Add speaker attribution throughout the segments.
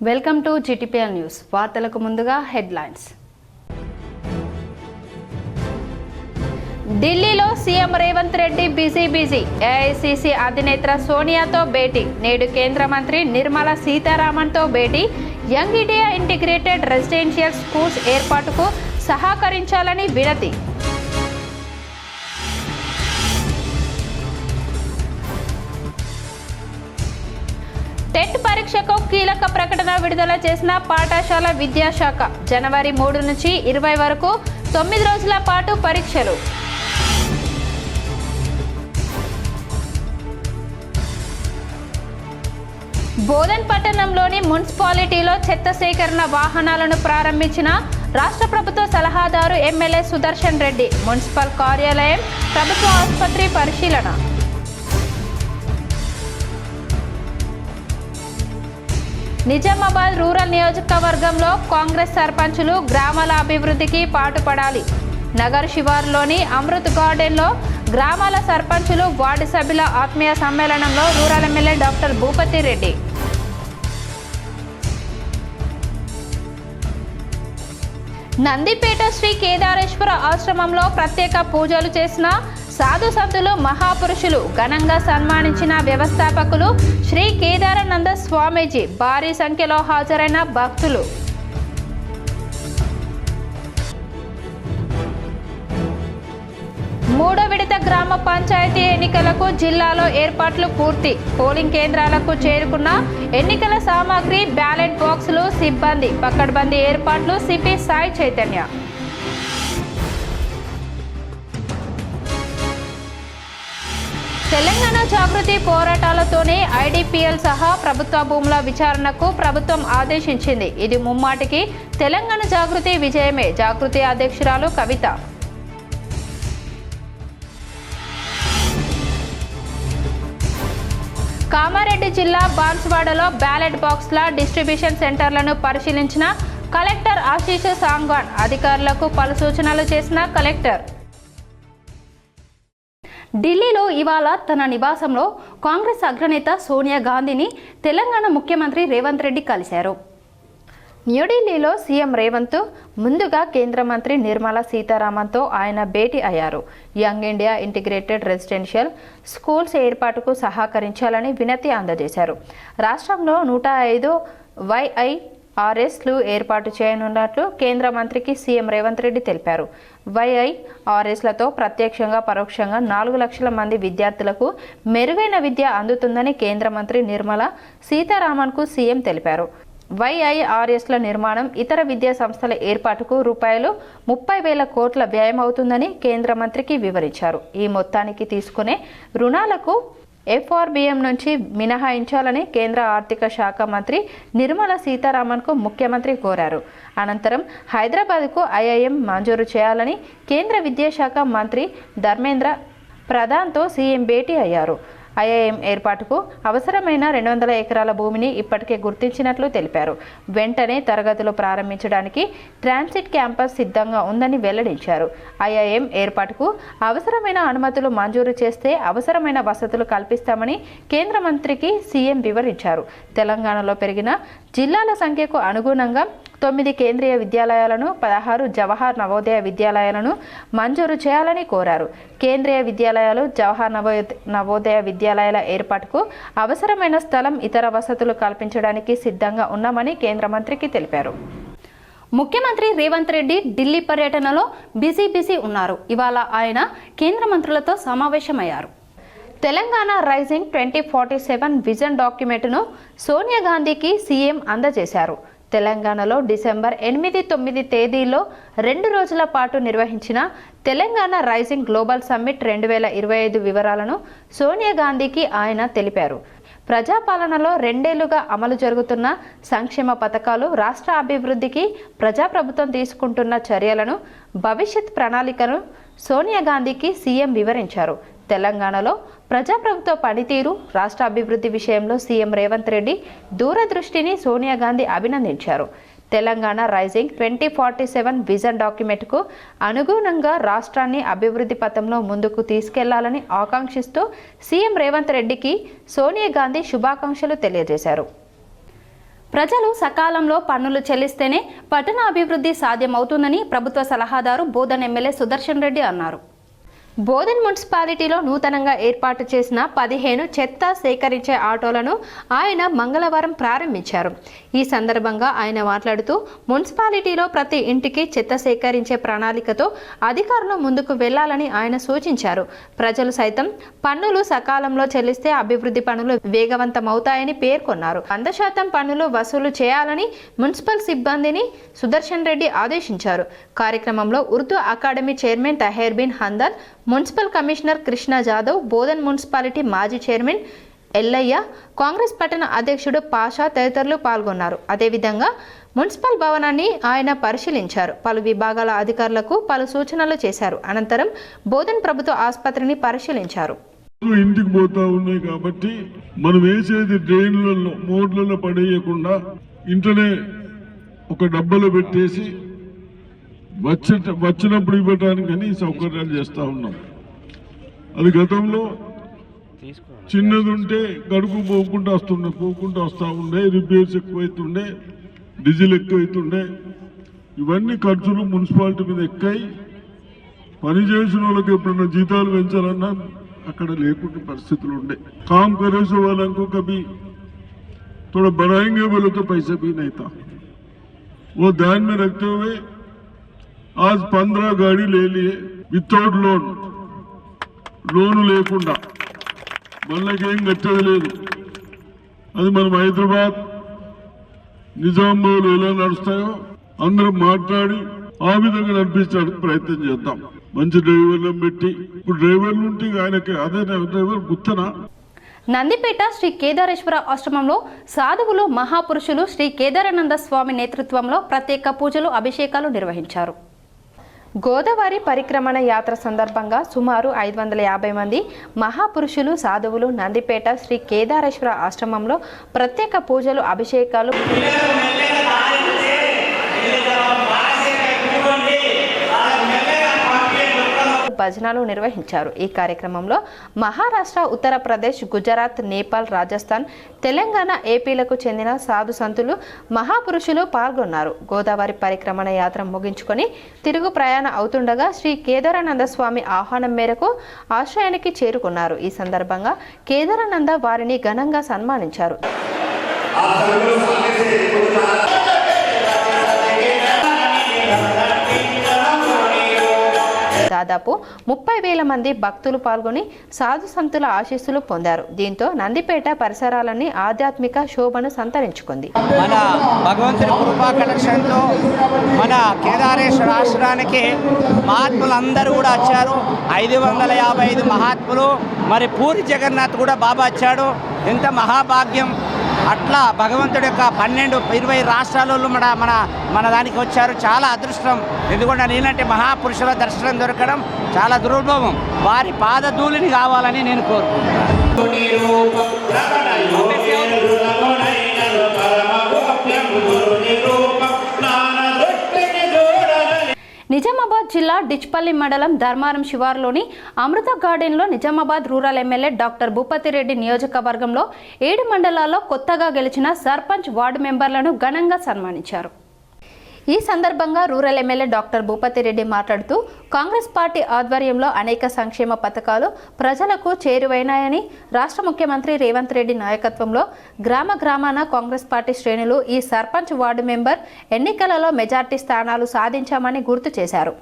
Speaker 1: Welcome to GTPL news. వార్తలకు ముందుగా headlines. ఢిల్లీలో CM Revanth Reddy busy. AICC అధినేత్ర సోనియాతో భేటీ. నేడు కేంద్ర మంత్రి నిర్మలా సీతారామన్తో భేటీ. Young India integrated residential schools ఏర్పాటుకు సహకరించాలని వినతి. టెట్ పరీక్షకు కీలక ప్రకటన విడుదల చేసిన పాఠశాల విద్యాశాఖ. జనవరి 3 నుంచి 20 వరకు 9 రోజుల పాటు పరీక్షలు. బోధన్ పట్టణంలోని మున్సిపాలిటీలో చెత్త సేకరణ వాహనాలను ప్రారంభించిన రాష్ట్ర ప్రభుత్వ సలహాదారు ఎమ్మెల్యే సుదర్శన్ రెడ్డి. మున్సిపల్ కార్యాలయం, ప్రభుత్వ ఆసుపత్రి పరిశీలన. నిజామాబాద్ రూరల్ నియోజకవర్గంలో కాంగ్రెస్ సర్పంచులు గ్రామాల అభివృద్ధికి పాటుపడాలి. నగర్ శివారులోని అమృత్ గార్డెన్లో గ్రామాల సర్పంచులు, వార్డు సభ్యుల ఆత్మీయ సమ్మేళనంలో rural MLA doctor Bhupathi Reddy. Nandipet Shri Kedareshwara ఆశ్రమంలో ప్రత్యేక పూజలు చేసిన సాధు సంతులు, మహాపురుషులు ఘనంగా సన్మానించిన వ్యవస్థాపకులు శ్రీ కేదారానంద స్వామీజీ. భారీ సంఖ్యలో హాజరైన భక్తులు. మూడో విడత గ్రామ పంచాయతీ ఎన్నికలకు జిల్లాలో ఏర్పాట్లు పూర్తి. పోలింగ్ కేంద్రాలకు చేరుకున్న ఎన్నికల సామాగ్రి, బ్యాలెట్ బాక్సులు, సిబ్బంది. పకడ్బందీ ఏర్పాట్లు సిపి సాయి చైతన్య. తెలంగాణ జాగృతి పోరాటాలతోనే IDPL సహా ప్రభుత్వ భూముల విచారణకు ప్రభుత్వం ఆదేశించింది. ఇది ముమ్మాటికి తెలంగాణ జాగృతి విజయమే. జాగృతి అధ్యక్షురాలు కవిత. కామారెడ్డి జిల్లా బాన్స్వాడలో బ్యాలెట్ బాక్స్ల డిస్ట్రిబ్యూషన్ సెంటర్లను పరిశీలించిన కలెక్టర్ ఆశీష్ సాంగ్వాన్. అధికారులకు పలు సూచనలు చేసిన కలెక్టర్. ఢిల్లీలో ఇవాళ తన నివాసంలో కాంగ్రెస్ అగ్రనేత సోనియా గాంధీని తెలంగాణ ముఖ్యమంత్రి రేవంత్ రెడ్డి కలిశారు. న్యూఢిల్లీలో సీఎం రేవంత్ ముందుగా కేంద్ర మంత్రి నిర్మలా సీతారామన్తో ఆయన భేటీ అయ్యారు. Young India integrated residential schools ఏర్పాటుకు సహకరించాలని వినతి అందజేశారు. రాష్ట్రంలో 105 YIRSలు ఏర్పాటు చేయనున్నట్లు కేంద్ర మంత్రికి సీఎం రేవంత్ రెడ్డి తెలిపారు. YIRSలతో ప్రత్యక్షంగా పరోక్షంగా 4 లక్షల మంది విద్యార్థులకు మెరుగైన విద్య అందుతుందని కేంద్ర మంత్రి నిర్మలా సీతారామన్కు సీఎం తెలిపారు. YIRSల నిర్మాణం, ఇతర విద్యా సంస్థల ఏర్పాటుకు ₹30,000 కోట్ల వ్యయం అవుతుందని కేంద్ర మంత్రికి వివరించారు. ఈ మొత్తానికి తీసుకునే రుణాలకు FRBM నుంచి మినహాయించాలని కేంద్ర ఆర్థిక శాఖ మంత్రి నిర్మలా సీతారామన్కు ముఖ్యమంత్రి కోరారు. అనంతరం హైదరాబాద్కు IIM మంజూరు చేయాలని కేంద్ర విద్యాశాఖ మంత్రి ధర్మేంద్ర ప్రధాన్తో సీఎం భేటీ అయ్యారు. IIM ఏర్పాటుకు అవసరమైన 200 ఎకరాల భూమిని ఇప్పటికే గుర్తించినట్లు తెలిపారు. వెంటనే తరగతులు ప్రారంభించడానికి ట్రాన్సిట్ క్యాంపస్ సిద్ధంగా ఉందని వెల్లడించారు. IIM ఏర్పాటుకు అవసరమైన అనుమతులు మంజూరు చేస్తే అవసరమైన వసతులు కల్పిస్తామని కేంద్ర మంత్రికి సీఎం వివరించారు. తెలంగాణలో పెరిగిన జిల్లాల సంఖ్యకు అనుగుణంగా 9 కేంద్రీయ విద్యాలయాలను, 16 జవహర్ నవోదయ విద్యాలయాలను మంజూరు చేయాలని కోరారు. కేంద్రీయ విద్యాలయాలు, జవహర్ నవోదయ విద్యాలయాల ఏర్పాటుకు అవసరమైన స్థలం, ఇతర వసతులు కల్పించడానికి సిద్ధంగా ఉన్నామని కేంద్ర మంత్రికి తెలిపారు. ముఖ్యమంత్రి రేవంత్ రెడ్డి ఢిల్లీ పర్యటనలో బిజీ ఉన్నారు. ఇవాళ ఆయన కేంద్ర మంత్రులతో సమావేశమయ్యారు. తెలంగాణ రైజింగ్ 2047 విజన్ డాక్యుమెంట్ను సోనియా గాంధీకి సీఎం అందజేశారు. తెలంగాణలో డిసెంబర్ 8, 9 తేదీల్లో 2 రోజుల పాటు నిర్వహించిన తెలంగాణ రైజింగ్ గ్లోబల్ సమ్మిట్ 2025 వివరాలను సోనియా గాంధీకి ఆయన తెలిపారు. ప్రజాపాలనలో 2 ఏళ్లుగా అమలు జరుగుతున్న సంక్షేమ పథకాలు, రాష్ట్ర అభివృద్ధికి ప్రజాప్రభుత్వం తీసుకుంటున్న చర్యలను, భవిష్యత్ ప్రణాళికను సోనియా గాంధీకి సీఎం వివరించారు. తెలంగాణలో ప్రజాప్రభుత్వ పనితీరు, రాష్ట్ర అభివృద్ధి విషయంలో సీఎం రేవంత్ రెడ్డి దూరదృష్టిని సోనియా గాంధీ అభినందించారు. తెలంగాణ రైజింగ్ 2047 విజన్ డాక్యుమెంట్కు అనుగుణంగా రాష్ట్రాన్ని అభివృద్ధి పథంలో ముందుకు తీసుకెళ్లాలని ఆకాంక్షిస్తూ సీఎం రేవంత్ రెడ్డికి సోనియా గాంధీ శుభాకాంక్షలు తెలియజేశారు. ప్రజలు సకాలంలో పన్నులు చెల్లిస్తేనే పట్టణ అభివృద్ధి సాధ్యమవుతుందని ప్రభుత్వ సలహాదారు బోధన్ ఎమ్మెల్యే సుదర్శన్ రెడ్డి అన్నారు. బోధన్ మున్సిపాలిటీలో నూతనంగా ఏర్పాటు చేసిన 15 చెత్త సేకరించే ఆటోలను ఆయన మంగళవారం ప్రారంభించారు. ఈ సందర్భంగా ఆయన మాట్లాడుతూ మున్సిపాలిటీలో ప్రతి ఇంటికి చెత్త సేకరించే ప్రణాళికతో అధికారులు ముందుకు వెళ్లాలని ఆయన సూచించారు. ప్రజలు సైతం పన్నులు సకాలంలో చెల్లిస్తే అభివృద్ధి పనులు వేగవంతమవుతాయని పేర్కొన్నారు. 100% పన్నులు వసూలు చేయాలని మున్సిపల్ సిబ్బందిని సుదర్శన్ రెడ్డి ఆదేశించారు. కార్యక్రమంలో Urdu academy chairman Taher Bin Handal, municipal commissioner Krishna Jadhav, Bodhan municipality మాజీ చైర్మన్ ఎల్లయ్య, కాంగ్రెస్ పట్టణ అధ్యక్షుడు పాషా తదితరులు పాల్గొన్నారు. అదేవిధంగా మున్సిపల్ భవనాన్ని ఆయన పరిశీలించారు. పలు విభాగాల అధికారులకు పలు సూచనలు చేశారు. అనంతరం బోధన్ ప్రభుత్వ ఆసుపత్రిని పరిశీలించారు.
Speaker 2: ఇంటికి పోతా ఉన్నాయి కాబట్టి మనం వేసేది డ్రైన్లలో మోడ్లలో పడేయకుండా ఇంట్లోనే ఒక డబ్బాలో పెట్టేసి వచ్చినప్పుడు ఇవ్వడానికి సౌకర్యాలు చేస్తూ ఉన్నాం. అది గతంలో చిన్నది ఉంటే గడుపు పోకుండా వస్తూ ఉండే, రిపేర్స్ ఎక్కువైతుండే, డీజిల్ ఎక్కువైతుండే, ఇవన్నీ ఖర్చులు మున్సిపాలిటీ మీద ఎక్కాయి. పనిచేసిన వాళ్ళకి ఎప్పుడన్నా జీతాలు పెంచాలన్నా అక్కడ లేకుండా పరిస్థితులు ఉండే. काम करे सो वालों को कभी थोड़ा बढ़ाएंगे बोले तो पैसे भी नहीं था. वो ध्यान में रखते हुए आज 15 गाड़ी ले लिए विदाउट లోన్ లేకుండా, మనకేం కట్టేది లేదు. అది మనం హైదరాబాద్ నిజామాబాద్ ఎలా నడుస్తాయో అందరం మాట్లాడి ఆ విధంగా నడిపించడానికి ప్రయత్నం చేద్దాం. మంచి డ్రైవర్లను పెట్టి, ఇప్పుడు డ్రైవర్లు ఉంటే ఆయనకి అదే డ్రైవర్ గుర్తనా.
Speaker 1: నందిపేట శ్రీ కేదారేశ్వర ఆశ్రమంలో సాధువులు మహాపురుషులు శ్రీ కేదారానంద స్వామి నేతృత్వంలో ప్రత్యేక పూజలు అభిషేకాలు నిర్వహించారు. గోదావరి పరిక్రమణ యాత్ర సందర్భంగా సుమారు 550 మంది మహాపురుషులు సాధువులు నందిపేట శ్రీ కేదారేశ్వర ఆశ్రమంలో ప్రత్యేక పూజలు అభిషేకాలు భజనలు నిర్వహించారు. ఈ కార్యక్రమంలో మహారాష్ట్ర, ఉత్తరప్రదేశ్, గుజరాత్, నేపాల్, రాజస్థాన్, తెలంగాణ, ఏపీలకు చెందిన సాధు సంతులు మహాపురుషులు పాల్గొన్నారు. గోదావరి పరిక్రమణ యాత్ర ముగించుకొని తిరుగు ప్రయాణం అవుతుండగా శ్రీ కేదారానంద స్వామి ఆహ్వానం మేరకు ఆశ్రయానికి చేరుకున్నారు. ఈ సందర్భంగా కేదారానంద వారిని ఘనంగా సన్మానించారు. దాదాపు 30,000 మంది భక్తులు పాల్గొని సాధు సంతుల ఆశీస్సులు పొందారు. దీంతో నందిపేట పరిసరాలన్నీ ఆధ్యాత్మిక శోభను సంతరించుకుంది.
Speaker 3: మన భగవంతుని కృపా కటాక్షంతో మన కేదారేశ్వర ఆశ్రమానికి మహాత్ములందరూ కూడా వచ్చారు. 555 మహాత్ములు, మరి పూరి జగన్నాథ్ కూడా బాబా వచ్చాడు. ఎంత మహాభాగ్యం. అట్లా భగవంతుడి యొక్క 12-20 రాష్ట్రాలలో మన దానికి వచ్చారు. చాలా అదృష్టం. ఎందుకంటే నేనంటే మహాపురుషుల దర్శనం దొరకడం చాలా దుర్లభం. వారి పాదధూళిని కావాలని నేను కోరుకుంటున్నాను.
Speaker 1: నిజామాబాద్ జిల్లా డిచ్పల్లి మండలం ధర్మారం శివారులోని అమృత గార్డెన్లో Nizamabad rural MLA doctor Bhupathi Reddy నియోజకవర్గంలో 7 మండలాల్లో కొత్తగా గెలిచిన సర్పంచ్, వార్డు మెంబర్లను ఘనంగా సన్మానించారు. ఈ సందర్భంగా రూరల్ ఎమ్మెల్యే డాక్టర్ భూపతిరెడ్డి మాట్లాడుతూ కాంగ్రెస్ పార్టీ ఆధ్వర్యంలో అనేక సంక్షేమ పథకాలు ప్రజలకు చేరువైనాయని, రాష్ట్ర ముఖ్యమంత్రి రేవంత్ రెడ్డి నాయకత్వంలో గ్రామాన కాంగ్రెస్ పార్టీ శ్రేణులు ఈ సర్పంచ్, వార్డు మెంబర్ ఎన్నికలలో మెజార్టీ స్థానాలు సాధించామని గుర్తు చేశారు.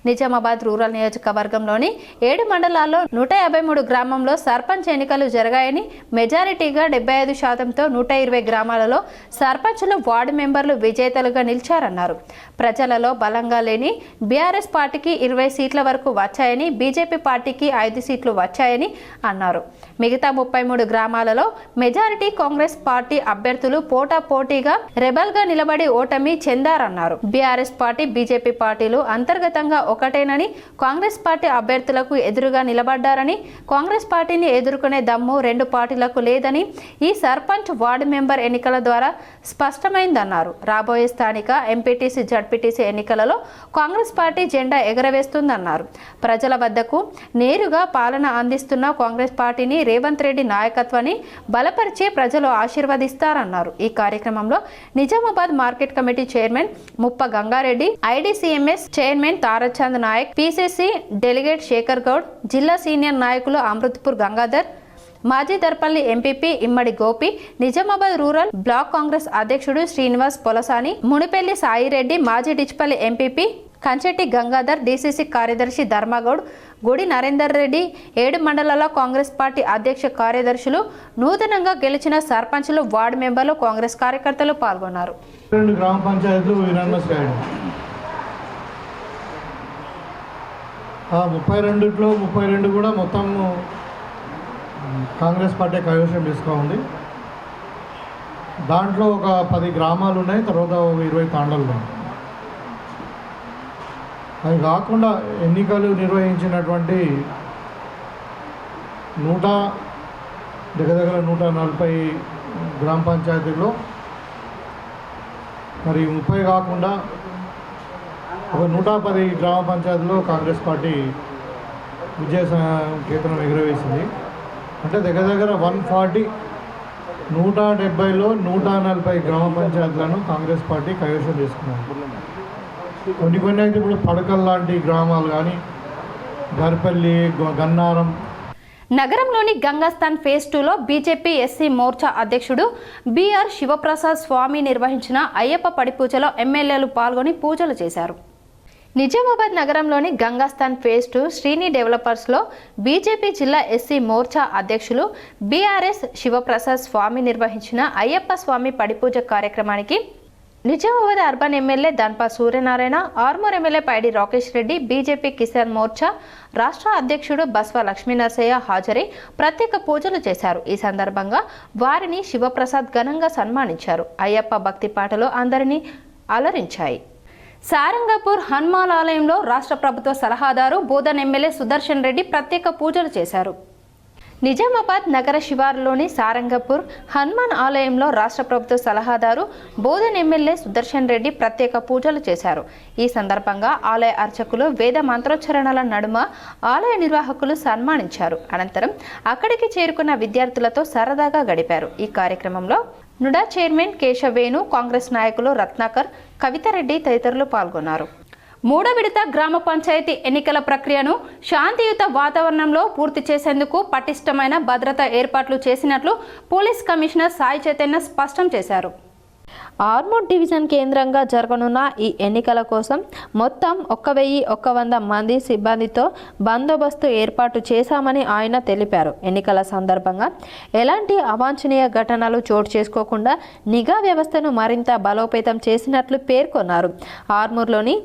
Speaker 1: నిజామాబాద్ రూరల్ నియోజకవర్గంలోని 7 మండలాల్లో 153 గ్రామంలో సర్పంచ్ ఎన్నికలు జరిగాయని, మెజారిటీగా 75%తో 120 గ్రామాలలో సర్పంచులు, వార్డు మెంబర్లు విజేతలుగా నిలిచారన్నారు. ప్రజలలో బలంగా లేని బీఆర్ఎస్ పార్టీకి 20 సీట్ల వరకు వచ్చాయని, బీజేపీ పార్టీకి 5 సీట్లు వచ్చాయని అన్నారు. మిగతా 33 గ్రామాలలో మెజారిటీ కాంగ్రెస్ పార్టీ అభ్యర్థులు పోటాపోటీగా రెబల్గా నిలబడి ఓటమి చెందారన్నారు. బీఆర్ఎస్ పార్టీ, బీజేపీ పార్టీలు అంతర్గతంగా ఒకటేనని, కాంగ్రెస్ పార్టీ అభ్యర్థులకు ఎదురుగా నిలబడ్డారని, కాంగ్రెస్ పార్టీని ఎదుర్కొనే దమ్ము 2 పార్టీలకు లేదని ఈ సర్పంచ్, వార్డు మెంబర్ ఎన్నికల ద్వారా స్పష్టమైందన్నారు. రాబోయే స్థానిక ఎంపీటీ ఎంపీటీసీ జడ్పీటీసీ ఎన్నికలలో కాంగ్రెస్ పార్టీ జెండా ఎగరవేస్తుందన్నారు. ప్రజల వద్దకు నేరుగా పాలన అందిస్తున్న కాంగ్రెస్ పార్టీని రేవంత్ రెడ్డి నాయకత్వాన్ని బలపరిచి ప్రజలు ఆశీర్వదిస్తారన్నారు. ఈ కార్యక్రమంలో Nizamabad market committee chairman Muppa Gangareddy, IDCMS chairman Tarachand Naik, PCC delegate Shekar Goud, జిల్లా సీనియర్ నాయకులు అమృత్పూర్ గంగాధర్, మాజీ Darpalli MPP Immadi Gopi, Nizamabad rural block Congress అధ్యక్షుడు శ్రీనివాస్ పొలసాని, మునిపెల్లి సాయిరెడ్డి, మాజీ డిచ్పల్లి ఎంపీపీ కంచెట్టి గంగాధర్, డీసీసీ కార్యదర్శి ధర్మగౌడ్, గుడి నరేందర్ రెడ్డి, 7 మండలాల కాంగ్రెస్ పార్టీ అధ్యక్ష కార్యదర్శులు, నూతనంగా గెలిచిన సర్పంచులు, వార్డు మెంబర్లు, కాంగ్రెస్ కార్యకర్తలు పాల్గొన్నారు.
Speaker 4: 2 గ్రామ పంచాయతీలు యునానిమస్ గా 32లో 32 కూడా మొత్తం కాంగ్రెస్ పార్టీ కైవసం తీసుకోండి. దాంట్లో ఒక 10 గ్రామాలు ఉన్నాయి, తర్వాత 20 తాండాలు ఉన్నాయి. అవి కాకుండా ఎన్నికలు నిర్వహించినటువంటి దగ్గర 140 గ్రామ పంచాయతీల్లో మరి 30 కాకుండా ఒక 110 గ్రామ పంచాయతీలో కాంగ్రెస్ పార్టీ విజయ కేతనం ఎగురవేసింది. అంటే దగ్గర 140, 170లో 140 గ్రామ పంచాయతీలను కాంగ్రెస్ పార్టీ కైవసం చేసుకున్నారు. కొన్ని అయితే ఇప్పుడు పడకల్ లాంటి గ్రామాలు కానీ, గర్పల్లి, గన్నారం.
Speaker 1: నగరంలోని గంగాస్థాన్ ఫేజ్ 2లో బీజేపీ ఎస్సీ మోర్చా అధ్యక్షుడు బిఆర్ శివప్రసాద్ స్వామి నిర్వహించిన అయ్యప్ప పడి పూజలో ఎమ్మెల్యేలు పాల్గొని పూజలు చేశారు. నిజామాబాద్ నగరంలోని గంగాస్థాన్ ఫేజ్ 2 శ్రీని డెవలపర్స్లో బీజేపీ జిల్లా ఎస్సీ మోర్చా అధ్యక్షులు బీఆర్ఎస్ శివప్రసాద్ స్వామి నిర్వహించిన అయ్యప్ప స్వామి పడిపూజ కార్యక్రమానికి Nizamabad urban MLA Dhanpal Suryanarayana, Armoor MLA Paidi Rakesh Reddy, BJP Kisan Morcha రాష్ట్ర అధ్యక్షుడు బస్వ లక్ష్మీనరసయ్య హాజరై ప్రత్యేక పూజలు చేశారు. ఈ సందర్భంగా వారిని శివప్రసాద్ ఘనంగా సన్మానించారు. అయ్యప్ప భక్తి పాటలు అందరినీ అలరించాయి. సారంగపూర్ హనుమాన్ ఆలయంలో రాష్ట్ర ప్రభుత్వ సలహాదారు బోధన్ ఎమ్మెల్యే సుదర్శన్ రెడ్డి ప్రత్యేక పూజలు చేశారు. నిజామాబాద్ నగర శివారులోని సారంగపూర్ హనుమాన్ ఆలయంలో రాష్ట్ర ప్రభుత్వ సలహాదారు బోధన్ ఎమ్మెల్యే సుదర్శన్ రెడ్డి ప్రత్యేక పూజలు చేశారు. ఈ సందర్భంగా ఆలయ అర్చకులు వేద మంత్రోచ్చరణల నడుమ ఆలయ నిర్వాహకులు సన్మానించారు. అనంతరం అక్కడికి చేరుకున్న విద్యార్థులతో సరదాగా గడిపారు. ఈ కార్యక్రమంలో నుడా చైర్మన్ కేశవేణు, కాంగ్రెస్ నాయకులు రత్నాకర్, కవితారెడ్డి తదితరులు పాల్గొన్నారు. 3వ విడత గ్రామ పంచాయతీ ఎన్నికల ప్రక్రియను శాంతియుత వాతావరణంలో పూర్తి చేసేందుకు పటిష్టమైన భద్రతా ఏర్పాట్లు చేసినట్లు పోలీస్ కమిషనర్ సాయి చైతన్య స్పష్టం చేశారు. ఆర్మూర్ డివిజన్ కేంద్రంగా జరగనున్న ఈ ఎన్నికల కోసం మొత్తం 1100 మంది సిబ్బందితో బందోబస్తు ఏర్పాటు చేశామని ఆయన తెలిపారు. ఎన్నికల సందర్భంగా ఎలాంటి అవాంఛనీయ ఘటనలు చోటు చేసుకోకుండా నిఘా వ్యవస్థను మరింత బలోపేతం చేసినట్లు పేర్కొన్నారు. ఆర్మూర్లోని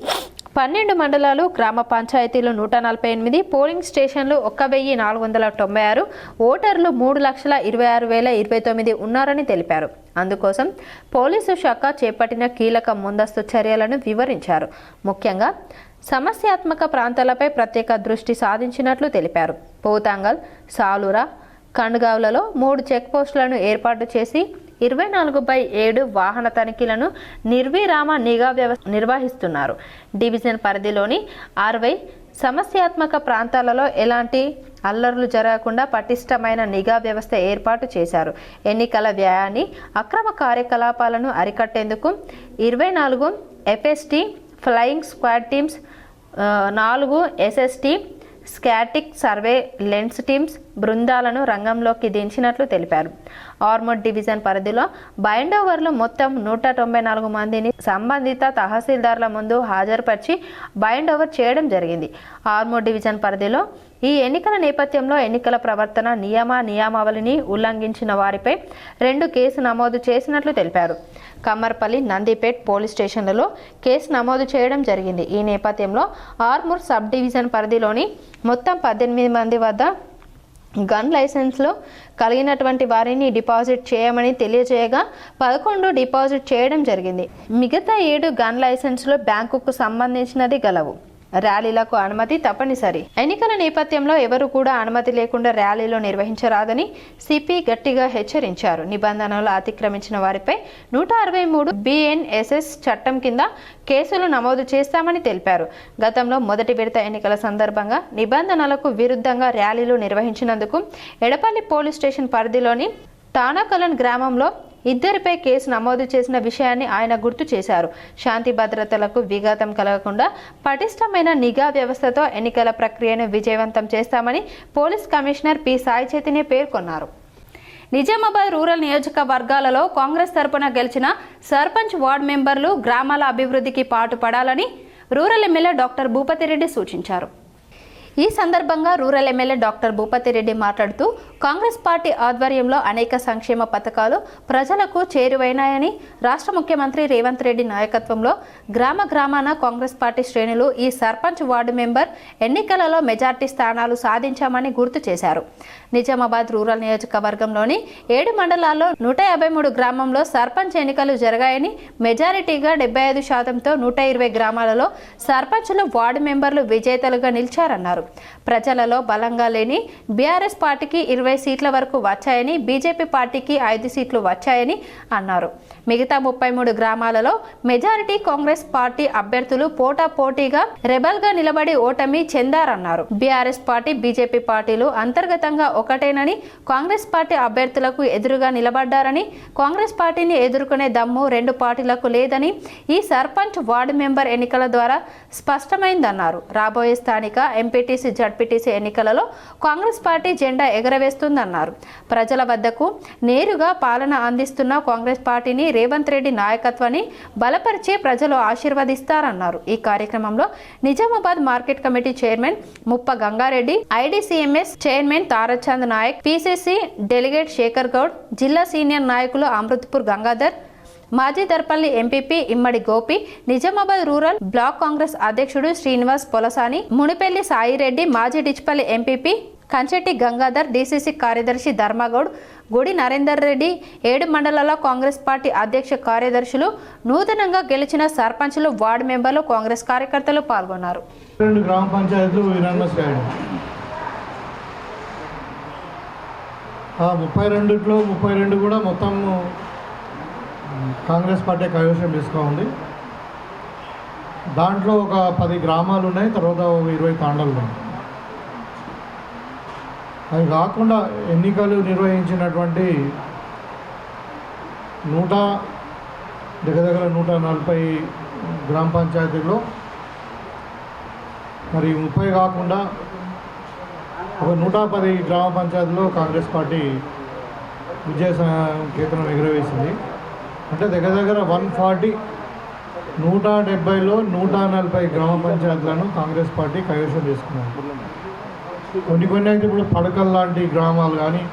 Speaker 1: 12 మండలాలు, గ్రామ పంచాయతీలు 148, పోలింగ్ స్టేషన్లు 1496, ఓటర్లు 3,26,029 ఉన్నారని తెలిపారు. అందుకోసం పోలీసు శాఖ చేపట్టిన కీలక ముందస్తు చర్యలను వివరించారు. ముఖ్యంగా సమస్యాత్మక ప్రాంతాలపై ప్రత్యేక దృష్టి సాధించినట్లు తెలిపారు. పోతాంగల్, సాలూరా, కండ్గావ్లలో 3 చెక్పోస్టులను ఏర్పాటు చేసి 24/7 వాహన తనిఖీలను నిర్విరామ నిఘా వ్యవస్థ నిర్వహిస్తున్నారు. డివిజన్ పరిధిలోని 60 సమస్యాత్మక ప్రాంతాలలో ఎలాంటి అల్లర్లు జరగకుండా పటిష్టమైన నిఘా వ్యవస్థ ఏర్పాటు చేశారు. ఎన్నికల వ్యయాన్ని, అక్రమ కార్యకలాపాలను అరికట్టేందుకు 24 FST flying squad teams, 4 SST static surveillance teams బృందాలను రంగంలోకి దించినట్లు తెలిపారు. ఆర్మూర్ డివిజన్ పరిధిలో బైండోవర్లు మొత్తం 194 మందిని సంబంధిత తహసీల్దార్ల ముందు హాజరుపరిచి బైండోవర్ చేయడం జరిగింది. ఆర్మూర్ డివిజన్ పరిధిలో ఈ ఎన్నికల నేపథ్యంలో ఎన్నికల ప్రవర్తన నియమావళిని ఉల్లంఘించిన వారిపై 2 కేసు నమోదు చేసినట్లు తెలిపారు. కమ్మర్పల్లి, నందిపేట్ పోలీస్ స్టేషన్లలో కేసు నమోదు చేయడం జరిగింది. ఈ నేపథ్యంలో ఆర్మూర్ సబ్ డివిజన్ పరిధిలోని మొత్తం 18 మంది వద్ద గన్ లైసెన్స్లు కలిగినటువంటి వారిని డిపాజిట్ చేయమని తెలియజేయగా 11 డిపాజిట్ చేయడం జరిగింది. మిగతా 7 గన్ లైసెన్సులు బ్యాంకుకు సంబంధించినది గలవు. ర్యాలీలకు అనుమతి తప్పనిసరి. ఎన్నికల నేపథ్యంలో ఎవరు కూడా అనుమతి లేకుండా ర్యాలీలు నిర్వహించరాదని సిపి గట్టిగా హెచ్చరించారు. నిబంధనలు అతిక్రమించిన వారిపై 163 BNSS చట్టం కింద కేసులు నమోదు చేస్తామని తెలిపారు. గతంలో మొదటి విడత ఎన్నికల సందర్భంగా నిబంధనలకు విరుద్ధంగా ర్యాలీలు నిర్వహించినందుకు ఎడపల్లి పోలీస్ స్టేషన్ పరిధిలోని తానాకలన్ గ్రామంలో ఇద్దరిపై కేసు నమోదు చేసిన విషయాన్ని ఆయన గుర్తు చేశారు. శాంతి భద్రతలకు విఘాతం కలగకుండా పటిష్టమైన నిఘా వ్యవస్థతో ఎన్నికల ప్రక్రియను విజయవంతం చేస్తామని police commissioner P Sai Chaitanya పేర్కొన్నారు. నిజామాబాద్ రూరల్ నియోజకవర్గాలలో కాంగ్రెస్ తరపున గెలిచిన సర్పంచ్, వార్డు మెంబర్లు గ్రామాల అభివృద్ధికి పాటుపడాలని రూరల్ ఎమ్మెల్యే డాక్టర్ భూపతిరెడ్డి సూచించారు. ఈ సందర్భంగా రూరల్ ఎమ్మెల్యే డాక్టర్ భూపతిరెడ్డి మాట్లాడుతూ కాంగ్రెస్ పార్టీ ఆధ్వర్యంలో అనేక సంక్షేమ పథకాలు ప్రజలకు చేరువైనాయని, రాష్ట్ర ముఖ్యమంత్రి రేవంత్ రెడ్డి నాయకత్వంలో గ్రామాన కాంగ్రెస్ పార్టీ శ్రేణులు ఈ సర్పంచ్, వార్డు మెంబర్ ఎన్నికలలో మెజార్టీ స్థానాలు సాధించామని గుర్తు చేశారు. నిజామాబాద్ రూరల్ నియోజకవర్గంలోని 7 మండలాల్లో 153 గ్రామంలో సర్పంచ్ ఎన్నికలు జరిగాయని, మెజారిటీగా 75%తో 120 గ్రామాలలో సర్పంచులు, వార్డు మెంబర్లు విజేతలుగా నిలిచారన్నారు. ప్రజలలో బలంగా లేని బీఆర్ఎస్ పార్టీకి 20 సీట్ల వరకు వచ్చాయని, బీజేపీ పార్టీకి 5 సీట్లు వచ్చాయని అన్నారు. మిగతా 33 గ్రామాలలో మెజారిటీ కాంగ్రెస్ పార్టీ అభ్యర్థులు పోటాపోటీగా రెబల్గా నిలబడి ఓటమి చెందారన్నారు. బీఆర్ఎస్ పార్టీ, బీజేపీ పార్టీలు అంతర్గతంగా ఒకటేనని, కాంగ్రెస్ పార్టీ అభ్యర్థులకు ఎదురుగా నిలబడ్డారని, కాంగ్రెస్ పార్టీని ఎదుర్కొనే దమ్ము 2 పార్టీలకు లేదని ఈ సర్పంచ్, వార్డు మెంబర్ ఎన్నికల ద్వారా స్పష్టమైందన్నారు. రాబోయే స్థానిక ఎంపీటీసీ, జడ్పీటీసీ ఎన్నికలలో కాంగ్రెస్ పార్టీ జెండా ఎగరవేస్తుందన్నారు. ప్రజల వద్దకు నేరుగా పాలన అందిస్తున్న కాంగ్రెస్ పార్టీని, రేవంత్ రెడ్డి నాయకత్వాన్ని బలపరిచే ప్రజలు ఆశీర్వదిస్తారన్నారు. ఈ కార్యక్రమంలో Nizamabad market committee chairman Muppa Gangareddy, IDCMS chairman Tarachand Naik, PCC delegate Shekar Goud, జిల్లా సీనియర్ నాయకులు అమృత్పూర్ గంగాధర్, మాజీ Darpalli MPP Immadi Gopi, Nizamabad rural block Congress అధ్యక్షుడు శ్రీనివాస్ పొలసాని, మునిపెల్లి సాయిరెడ్డి, మాజీ డిచ్పల్లి ఎంపీపీ కంచెట్టి గంగాధర్, డీసీసీ కార్యదర్శి ధర్మగౌడ్, గుడి నరేందర్ రెడ్డి, 7 మండలాల కాంగ్రెస్ పార్టీ అధ్యక్ష కార్యదర్శులు, నూతనంగా గెలిచిన సర్పంచులు, వార్డు మెంబర్లు, కాంగ్రెస్ కార్యకర్తలు పాల్గొన్నారు.
Speaker 4: 2 గ్రామ పంచాయతీలు యునానిమస్ అయ్యాయి. 32లో 32 కూడా మొత్తం కాంగ్రెస్ పార్టీ కైవసం ఉంది. దాంట్లో ఒక 10 గ్రామాలు ఉన్నాయి, తర్వాత 20 తాండాలు ఉన్నాయి. అవి కాకుండా ఎన్నికలు నిర్వహించినటువంటి దగ్గర 140 గ్రామ పంచాయతీల్లో మరి 30 కాకుండా ఒక 110 గ్రామ పంచాయతీలో కాంగ్రెస్ పార్టీ విజయ కేతనం ఎగురవేసింది. అంటే దగ్గర 140, 170లో 140 గ్రామ పంచాయతీలను కాంగ్రెస్ పార్టీ కైవసం చేసుకున్నారు. కొన్ని అయితే ఇప్పుడు పడకల్ లాంటి గ్రామాలు కానీ,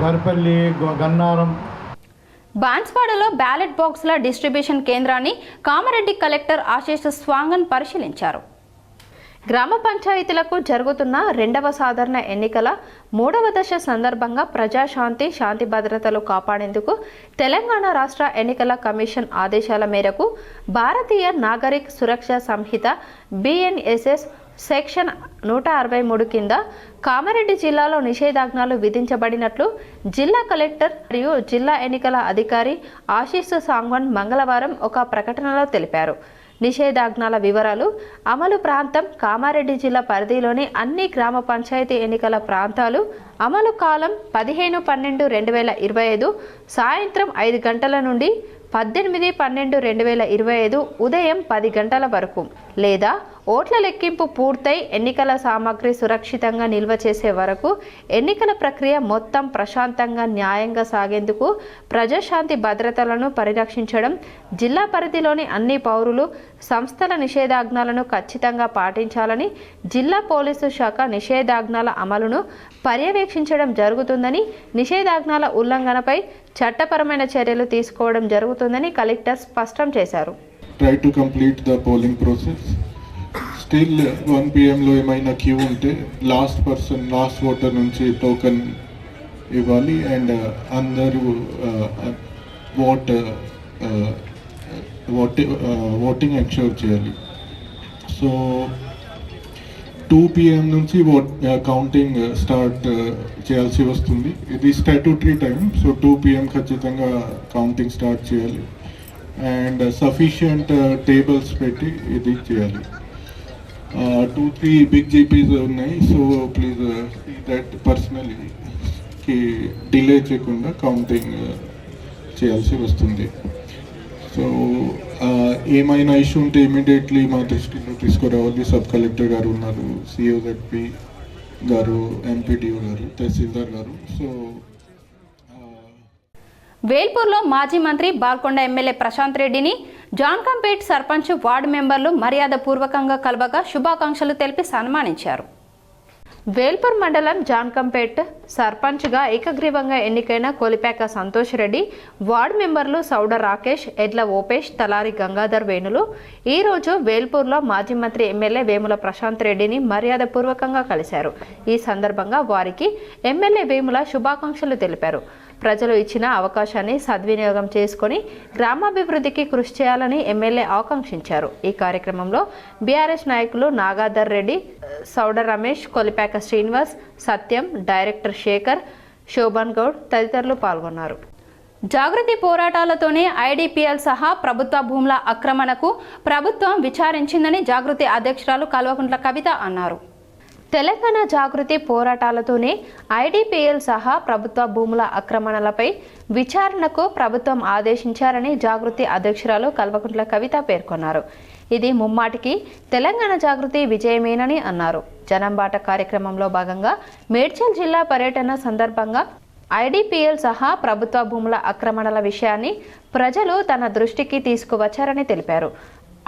Speaker 4: గర్పల్లి, గన్నారం,
Speaker 1: బాన్స్వాడలో బ్యాలెట్ బాక్సుల డిస్ట్రిబ్యూషన్ కేంద్రాన్ని కామారెడ్డి కలెక్టర్ ఆశీష్ స్వాంగన్ పరిశీలించారు. గ్రామ పంచాయతీలకు జరుగుతున్న 2వ సాధారణ ఎన్నికల 3వ దశ సందర్భంగా ప్రజాశాంతి, శాంతి భద్రతలు కాపాడేందుకు తెలంగాణ రాష్ట్ర ఎన్నికల కమిషన్ ఆదేశాల మేరకు భారతీయ నాగరిక సురక్ష సంహిత BNSS సెక్షన్ 163 కింద కామారెడ్డి జిల్లాలో నిషేధాజ్ఞలు విధించబడినట్లు జిల్లా కలెక్టర్ మరియు జిల్లా ఎన్నికల అధికారి ఆశీష్ సాంగ్వన్ మంగళవారం ఒక ప్రకటనలో తెలిపారు. నిషేధాజ్ఞల వివరాలు: అమలు ప్రాంతం కామారెడ్డి జిల్లా పరిధిలోని అన్ని గ్రామ పంచాయతీ ఎన్నికల ప్రాంతాలు. అమలు కాలం 15/12/2025 సాయంత్రం 5 గంటల నుండి 18/12/2025 ఉదయం 10 గంటల వరకు, లేదా ఓట్ల లెక్కింపు పూర్తయి ఎన్నికల సామాగ్రి సురక్షితంగా నిల్వ చేసే వరకు ఎన్నికల ప్రక్రియ మొత్తం ప్రశాంతంగా, న్యాయంగా సాగేందుకు ప్రజాశాంతి భద్రతలను పరిరక్షించడం, జిల్లా పరిధిలోని అన్ని పౌరులు, సంస్థల నిషేధాజ్ఞలను ఖచ్చితంగా పాటించాలని జిల్లా పోలీసు శాఖ నిషేధాజ్ఞల అమలును పర్యవేక్షించడం జరుగుతుందని, నిషేధాజ్ఞల ఉల్లంఘనపై చట్టపరమైన చర్యలు తీసుకోవడం జరుగుతుందని కలెక్టర్ స్పష్టం చేశారు.
Speaker 5: Try to complete the polling process. Still 1 PM లో ఏమైనా క్యూ ఉంటే లాస్ట్ ఓటర్ నుంచి టోకెన్ ఇవ్వాలి అండ్ అందరూ ఓటింగ్ ఎన్ష్యూర్ చేయాలి. సో 2 PM నుంచి కౌంటింగ్ స్టార్ట్ చేయాల్సి వస్తుంది. ఇది స్టాట్యూటరీ టైం. సో 2 PM ఖచ్చితంగా కౌంటింగ్ స్టార్ట్ చేయాలి అండ్ సఫిషియంట్ టేబుల్స్ పెట్టి ఇది చేయాలి. 2-3 బిగ్ జీపీస్ ఉన్నాయి. So please that personally delay చేయకుండా కౌంటింగ్ చేయాల్సి వస్తుంది. సో ఏమైనా ఇష్యూ ఉంటే ఇమీడియట్లీ మా దృష్టిలో తీసుకురావాలి. సబ్ కలెక్టర్ గారు ఉన్నారు, సిఓజెడ్పి గారు, ఎంపీడీఓ గారు, తహసీల్దార్ గారు. సో
Speaker 1: వేల్పూర్లో మాజీ మంత్రి బాల్కొండ ఎమ్మెల్యే ప్రశాంత్ రెడ్డిని జాన్కంపేట్ సర్పంచ్ వార్డు మెంబర్లు మర్యాదపూర్వకంగా కలవగా శుభాకాంక్షలు తెలిపి సన్మానించారు. వేల్పూర్ మండలం జాన్కంపేట్ సర్పంచ్గా ఏకగ్రీవంగా ఎన్నికైన కోలిపాక సంతోష్ రెడ్డి, వార్డు మెంబర్లు సౌడ రాకేష్, ఎడ్ల ఓపేష్, తలారి గంగాధర్ వేణులు ఈరోజు వేల్పూర్లో మాజీ మంత్రి ఎమ్మెల్యే వేముల ప్రశాంత్ రెడ్డిని మర్యాదపూర్వకంగా కలిశారు. ఈ సందర్భంగా వారికి ఎమ్మెల్యే వేముల శుభాకాంక్షలు తెలిపారు. ప్రజలు ఇచ్చిన అవకాశాన్ని సద్వినియోగం చేసుకుని గ్రామాభివృద్ధికి కృషి చేయాలని ఎమ్మెల్యే ఆకాంక్షించారు. ఈ కార్యక్రమంలో బీఆర్ఎస్ నాయకులు నాగాధర్ రెడ్డి, సౌడ రమేష్, కొలిపాక శ్రీనివాస్, సత్యం, డైరెక్టర్ శేఖర్, శోభన్ గౌడ్ తదితరులు పాల్గొన్నారు. జాగృతి పోరాటాలతోనే ఐడిపిఎల్ సహా ప్రభుత్వ భూముల ఆక్రమణకు ప్రభుత్వం విచారించిందని జాగృతి అధ్యక్షురాలు కల్వకుంట్ల కవిత అన్నారు. తెలంగాణ జాగృతి పోరాటాలతోనే ఐడిపిఎల్ సహా ప్రభుత్వ భూముల ఆక్రమణలపై విచారణకు ప్రభుత్వం ఆదేశించారని జాగృతి అధ్యక్షురాలు కల్వకుంట్ల కవిత పేర్కొన్నారు. ఇది ముమ్మాటికి తెలంగాణ జాగృతి విజయమేనని అన్నారు. జనంబాట కార్యక్రమంలో భాగంగా మేడ్చల్ జిల్లా పర్యటన సందర్భంగా ఐడిపిఎల్ సహా ప్రభుత్వ భూముల ఆక్రమణల విషయాన్ని ప్రజలు తన దృష్టికి తీసుకువచ్చారని తెలిపారు.